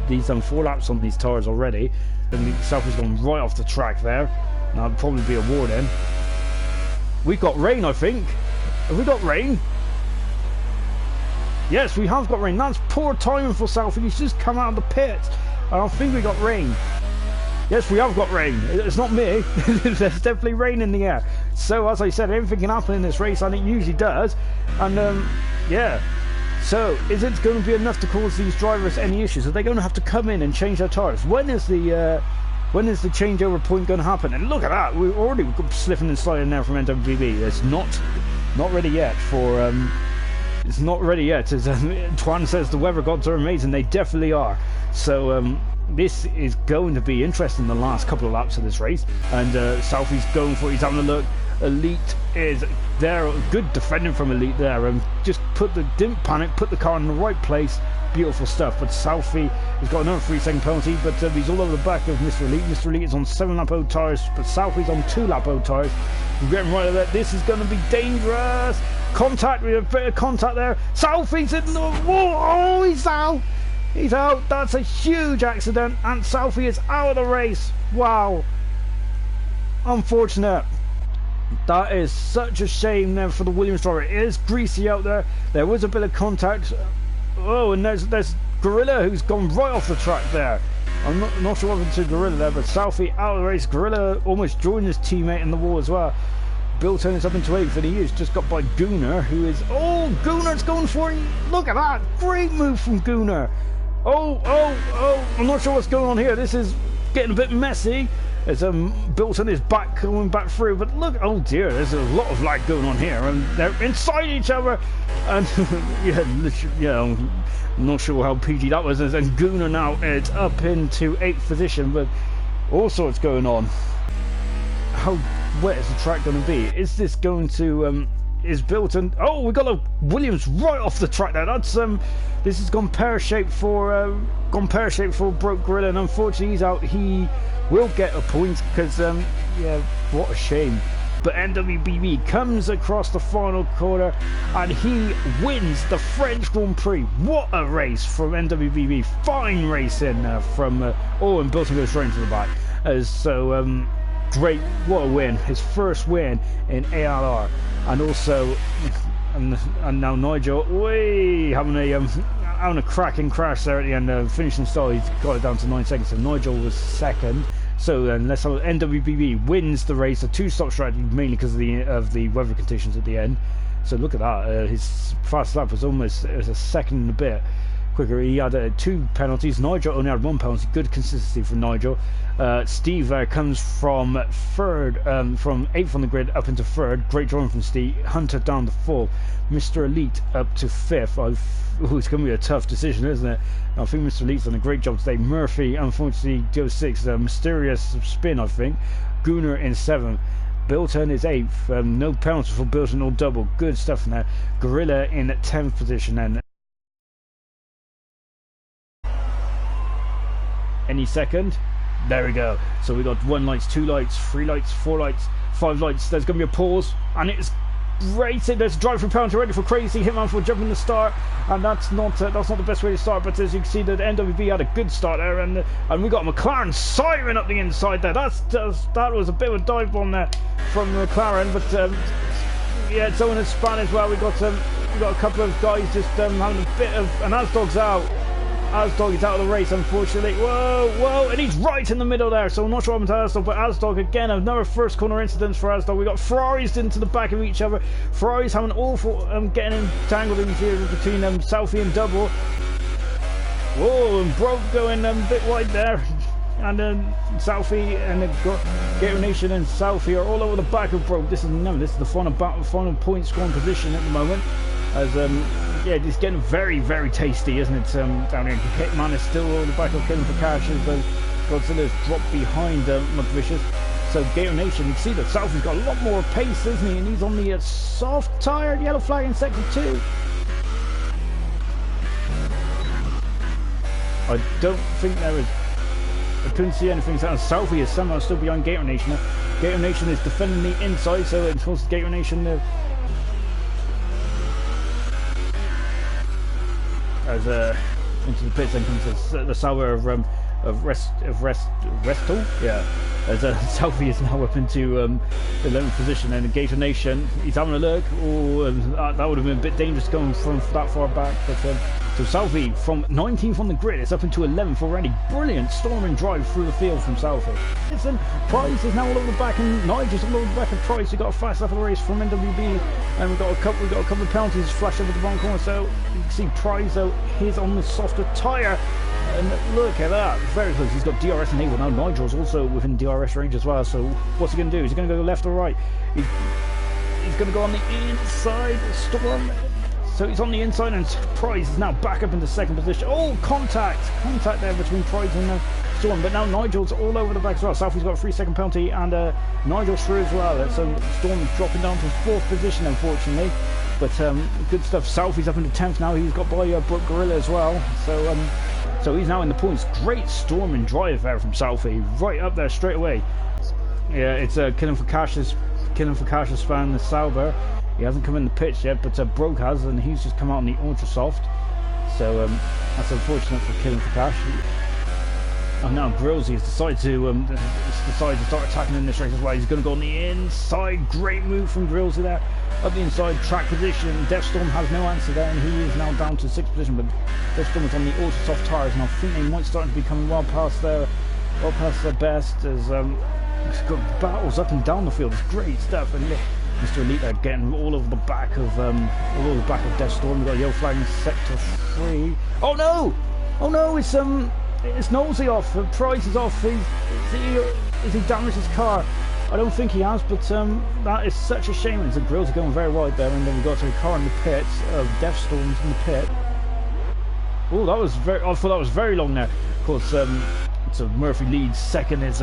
he's done 4 laps on these tyres already. And Southie's gone right off the track there. Now it'll probably be a warning. We've got rain, I think. Have we got rain? Yes, we have got rain. That's poor timing for Southie. He's just come out of the pit, and I think we got rain. Yes, we have got rain. It's not me. There's definitely rain in the air. So, as I said, everything can happen in this race, and it usually does. And, yeah. So, is it going to be enough to cause these drivers any issues? Are they going to have to come in and change their tyres? When is the changeover point going to happen? And look at that. We're already slipping and sliding now from NWBB. It's not ready yet for... It's not ready yet. As Twan says, the weather gods are amazing. They definitely are. So, this is going to be interesting the last couple of laps of this race. And Southie's going for it. He's having a look. Elite is there. Good defending from Elite there. And just didn't panic, put the car in the right place. Beautiful stuff. But Southie has got another 3-second penalty. But he's all over the back of Mr. Elite. Mr. Elite is on 7-lap-old tyres. But Southie's on 2-lap-old tyres. We're getting right of that. This is going to be dangerous. Contact, with a bit of contact there. Southie's in the... Oh, he's out. He's out. That's a huge accident. And Southie is out of the race. Wow. Unfortunate. That is such a shame there for the Williams driver. It is greasy out there. There was a bit of contact. Oh, and there's Gorilla who's gone right off the track there. I'm not sure what happened to Gorilla there, but Southie out of the race. Gorilla almost joined his teammate in the wall as well. Bill turns up into 8th, and he is just got by Gunnar, who is... Oh, Gunnar's going for it. Look at that. Great move from Gunnar. Oh, I'm not sure what's going on here. This is getting a bit messy. As Bilton is coming back through, but look, oh dear, there's a lot of lag going on here, and they're inside each other, and yeah, I'm not sure how PG that was. And Gunnar now is up into 8th position, but all sorts going on. How wet is the track going to be? Is this going to is Bilton? Oh, we got a Williams right off the track there. That's this has gone pear-shaped for Broke Gorilla, and unfortunately he's out. He will get a point because yeah, what a shame. But NWBB comes across the final corner and he wins the French Grand Prix. What a race from NWBB. Fine racing from oh, and Bilton goes straight into the back. So great, what a win. His first win in ALR. And also and now Nigel having a cracking crash there at the end, finishing stall. He's got it down to 9 seconds, so Nigel was second. So then let's have NWBB wins the race, a 2-stop strategy, mainly because of the weather conditions at the end. So look at that, his fast lap was a second and a bit quicker. He had 2 penalties. Nigel only had 1 penalty. Good consistency from Nigel. Steve comes from 3rd, from 8th on the grid up into 3rd. Great drawing from Steve. Hunter down to 4th. Mr. Elite up to 5th. It's going to be a tough decision, isn't it? I think Mr. Elite's done a great job today. Murphy, unfortunately, goes 6th. A mysterious spin, I think. Gunnar in 7th. Bilton is 8th. No penalty for Bilton or double. Good stuff in there. Gorilla in 10th position then. Any second? There we go. So we got 1 lights, 2 lights, 3 lights, 4 lights, 5 lights. There's going to be a pause, and it's racing. There's a drive through penalty ready for Crazy Hitman for jumping the start, and that's not the best way to start. But as you can see, the NWB had a good start there, and we got McLaren siren up the inside there. That was a bit of a dive bomb there from McLaren, but yeah, it's on in span as well. We got a couple of guys just having a bit of, and Asdog's out. Asdog is out of the race, unfortunately. Whoa, and he's right in the middle there, so I'm not sure what happened to Asdog, but Asdog, again, another first corner incident for Asdog. We got Ferraris into the back of each other. Ferraris having awful, getting entangled in here between Southie and Double. Whoa, and Broke going a bit wide there. And then Southie and Gator Nation and Southie are all over the back of Broke. This is the final point scoring position at the moment. As yeah, it's getting very, very tasty, isn't it? Down here, Hitman is still on the back of Killing for Cash as Godzilla's dropped behind McVicious. So Gator Nation, you can see that Southie's got a lot more pace, isn't he? And he's on the soft tired yellow flag in sector 2. I don't think there is. I couldn't see anything. Southie is somehow still behind Gator Nation. Gator Nation is defending the inside, so it forces Gator Nation as into the pits and comes the Sauer of Restal. Yeah, as Southie is now up into 11th position, and the Gator Nation, he's having a look. Oh, that would have been a bit dangerous going from that far back, but so Southie from 19th on the grid is up into 11th already. Brilliant storming drive through the field from Southie. Listen, Price is now all over the back, and Nigel's all over the back of Price. We got a fast lap of the race from NWB, and we got a couple of penalties flash over the bottom corner. So you can see Price though, he's on the softer tyre. And look at that, very close. He's got DRS enabled now. Nigel's also within DRS range as well. So what's he going to do? Is he going to go left or right? He's going to go on the inside. Storm. So he's on the inside, and Price is now back up into second position. Oh, contact there between Price and Storm. But now Nigel's all over the back as well. Southie's got a 3-second penalty, and Nigel's through as well. So Storm is dropping down to 4th position, unfortunately. But good stuff. Southie's up into 10th now. He's got by Brooke Gorilla as well. So he's now in the points. Great storming drive there from Southie, right up there straight away. Yeah, it's Killing for Cash's fan, the Sauber. He hasn't come in the pitch yet, but Broke has, and he's just come out on the ultra soft. So that's unfortunate for Killing for Cash. And now Grillsy has decided to start attacking in this race as well. He's going to go on the inside. Great move from Grillsy there. Up the inside, track position. Deathstorm has no answer there, and he is now down to 6th position. But Deathstorm is on the ultra soft tyres, and I think they might start to be coming well past their best. As he's got battles up and down the field. It's great stuff. And Mr. Elite there getting all over the back of Deathstorm. We've got a yellow flag in sector 3. Oh no! It's Nosey off. Price is off. Is he damaged his car? I don't think he has, but that is such a shame. The grills are going very wide there, and then we got to a car in the pits. Deathstorm's in the pit. Oh, I thought that was very long there. Of course, so Murphy leads. Second is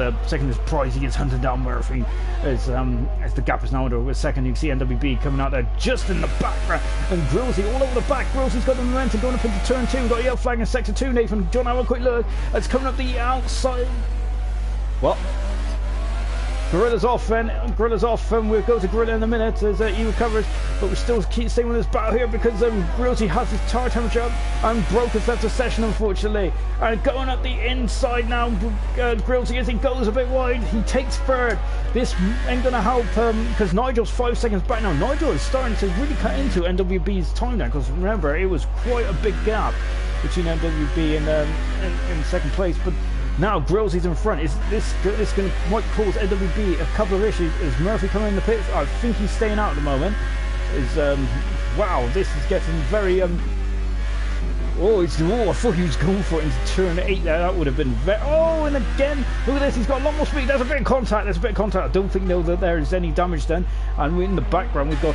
Price. He gets hunted down. Murphy as the gap is now under second. You can see NWB coming out there just in the background, and Grillsy all over the back. Grillsy's got the momentum going up into turn 2. We've got a yellow flag in sector 2. Nathan, John, have a quick look. It's coming up the outside. What? Gorilla's off, and we'll go to Gorilla in a minute as he recovers, but we still keep staying with this battle here because Grillsy has his tire temperature up and Broke has left the session, unfortunately. And going up the inside now, Grillsy, as he goes a bit wide, he takes third. This ain't going to help because Nigel's 5 seconds back now. Nigel is starting to really cut into NWB's time now, because remember, it was quite a big gap between NWB and second place, but now Grillsy's in front. Is this might cause NWB a couple of issues? Is Murphy coming in the pits? I think he's staying out at the moment. Wow, this is getting very I thought he was going for it into turn 8 there. That would have been very. Oh, and again, look at this. He's got a lot more speed. There's a bit of contact. I don't think that there is any damage done. And in the background we've got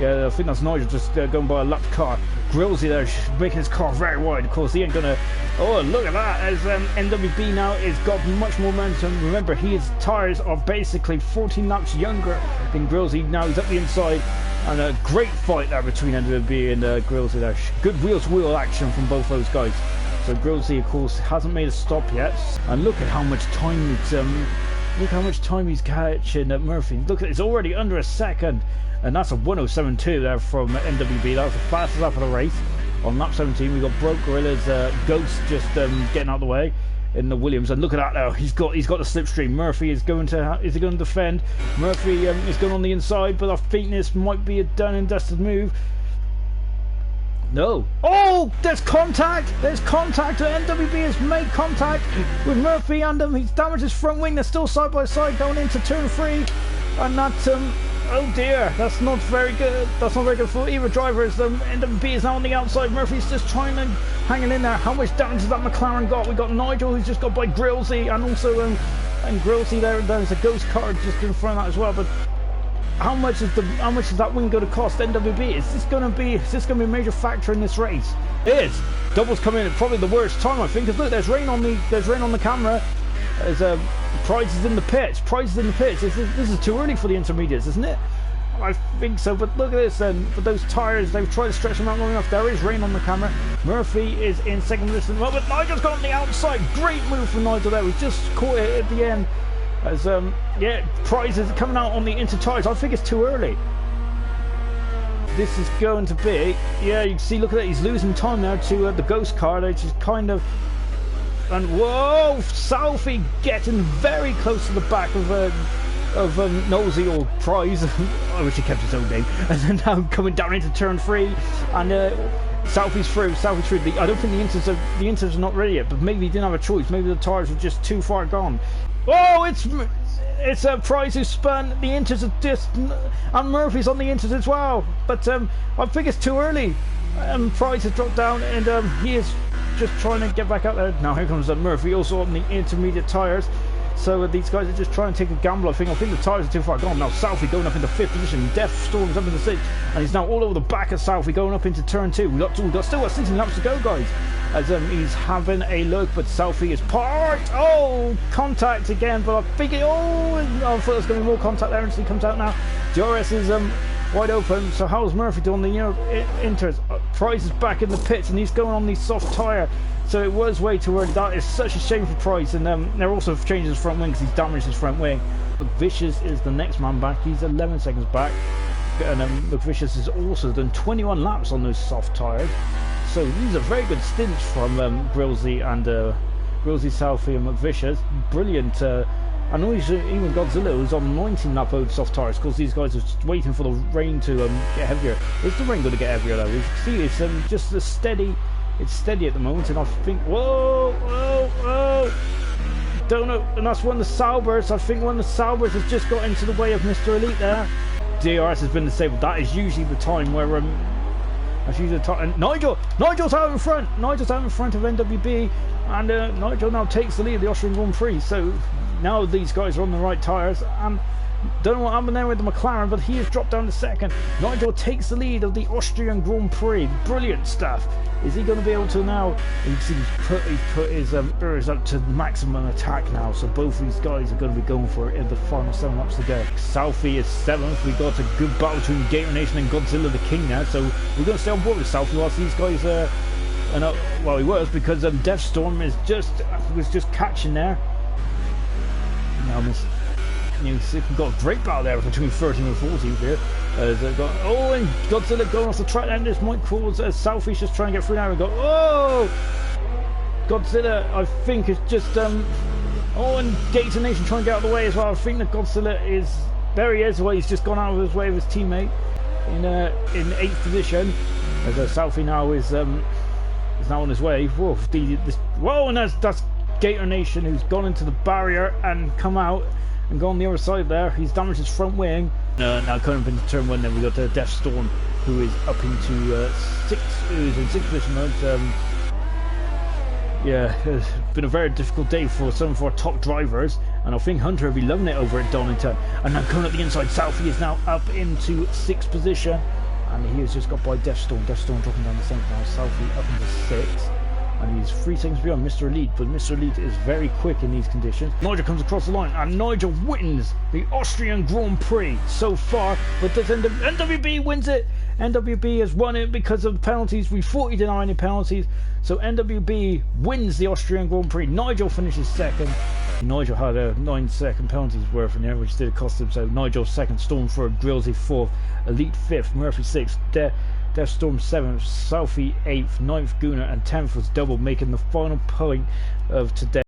yeah, I think that's Nigel just going by a lapped car. Grillsy there making his car very wide. Of course, he ain't gonna. Oh, look at that! As NWB now has got much more momentum. Remember, his tyres are basically 14 laps younger than Grillsy. Now he's up the inside, and a great fight there between NWB and Grillsy there. Good wheel-to-wheel action from both those guys. So Grillsy, of course, hasn't made a stop yet, and look at how much time it's look how much time he's catching at Murphy. Look, it's already under a second. And that's a 107.2 there from NWB. That was the fastest lap of the race. On lap 17, we got Broke Gorilla's Ghost just getting out of the way in the Williams. And look at that now. He's got the slipstream. Murphy is going to defend. Murphy is going on the inside, but I think this might be a done and dusted move. No. Oh, there's contact. NWB has made contact with Murphy, and he's damaged his front wing. They're still side by side going into turn 3, and that. Oh dear, that's not very good. That's not very good for either driver. As NWB is now on the outside. Murphy's just trying to hang in there. How much damage has that McLaren got? We got Nigel, who's just got by Grillsy, and also and Grillsy there's a ghost car just in front of that as well. But how much is that win going to cost NWB? Is this going to be a major factor in this race? It is. Doubles come in at probably the worst time, I think. Because look, there's rain on the camera. There's Price is in the pits. This is too early for the intermediates, isn't it? I think so, but look at this then. For those tyres, they've tried to stretch them out long enough. There is rain on the camera. Murphy is in second position at the moment. Nigel's got on the outside. Great move from Nigel there. We just caught it at the end. As Price is coming out on the inter tyres. I think it's too early. This is going to be, you can see, look at that. He's losing time now to the ghost car. They just kind of. And whoa, Southie getting very close to the back of Nosey or Prize. I wish he kept his own name. And then now coming down into turn 3, and Southie's through. I don't think the inters are not ready yet, but maybe he didn't have a choice. Maybe the tyres were just too far gone. Oh, it's a Prize who spun. The inters are just, and Murphy's on the inters as well. But I think it's too early. Price has dropped down, and he is just trying to get back out there. Now here comes Murphy, also on the intermediate tyres. So these guys are just trying to take a gamble. I think the tyres are too far gone. Now Southie going up into 5th position. Death Storm's up into 6th, and he's now all over the back of Southie going up into turn 2. We've still got 16 laps to go, guys. As he's having a look, but Southie is parked. Oh, contact again, but I think I thought there was going to be more contact there until he comes out now. DRS is wide open. So how's Murphy doing? The inters. Price is back in the pits, and he's going on the soft tyre. So it was way too early. That is such a shame for Price, and they're also changing his front wing because he's damaged his front wing. Vicious is the next man back. He's 11 seconds back, and Vicious has also done 21 laps on those soft tyres. So these are very good stints from Grillsy and Grillsy, Southie and McVicious. Brilliant. I know even Godzilla was on 19 lap old soft tyres because these guys are just waiting for the rain to get heavier. Is the rain going to get heavier though? You can see it's just a steady. It's steady at the moment, and I think whoa, don't know, and that's one of the Saubers. I think one of the Saubers has just got into the way of Mr. Elite there. DRS has been disabled. That is usually the time where that's usually the time. And Nigel's out in front. Nigel's out in front of NWB, and Nigel now takes the lead of the Austrian Grand Prix. So now these guys are on the right tyres, and don't know what happened there with the McLaren, but he has dropped down to second. Nigel takes the lead of the Austrian Grand Prix. Brilliant stuff. Is he going to be able to now? You can see he's put his ERS up to maximum attack now, so both these guys are going to be going for it in the final 7 laps to go. Southie is 7th. We got a good battle between Gator Nation and Godzilla the King now, so we're going to stay on board with Southie whilst these guys well, he was, because Death Storm was just catching there. Now we've got a great battle there between 13 and 14 here. And Godzilla going off the track, and this might cause Southie's just trying to get through now. We got Godzilla, I think, is just and Gator Nation trying to get out of the way as well. I think that Godzilla is there. He is. Well, he's just gone out of his way of his teammate in 8th position. As Southie now is now on his way. And that's Gator Nation, who's gone into the barrier and come out and go on the other side there. He's damaged his front wing. Now coming up into turn 1, then we got Death Storm, who is up into 6th, who's in 6th position. It's been a very difficult day for some of our top drivers, and I think Hunter will be loving it over at Donington. And now coming up the inside, Southie is now up into 6th position, and he has just got by Death Storm. Death Storm dropping down the 7th now. Southie up into 6th. And he's 3 seconds beyond Mr. Elite, but Mr. Elite is very quick in these conditions. Nigel comes across the line, and Nigel wins the Austrian Grand Prix so far, but does NWB wins it. NWB has won it because of the penalties. We thought he didn't have any penalties, so NWB wins the Austrian Grand Prix. Nigel finishes 2nd. Nigel had a 9-second penalties worth in there, which did cost him. So Nigel 2nd, Stormford, Grillsy 4th, Elite 5th, Murphy 6th, Death Storm 7th, Southie 8th, 9th Gunnar, and 10th was double, making the final point of today.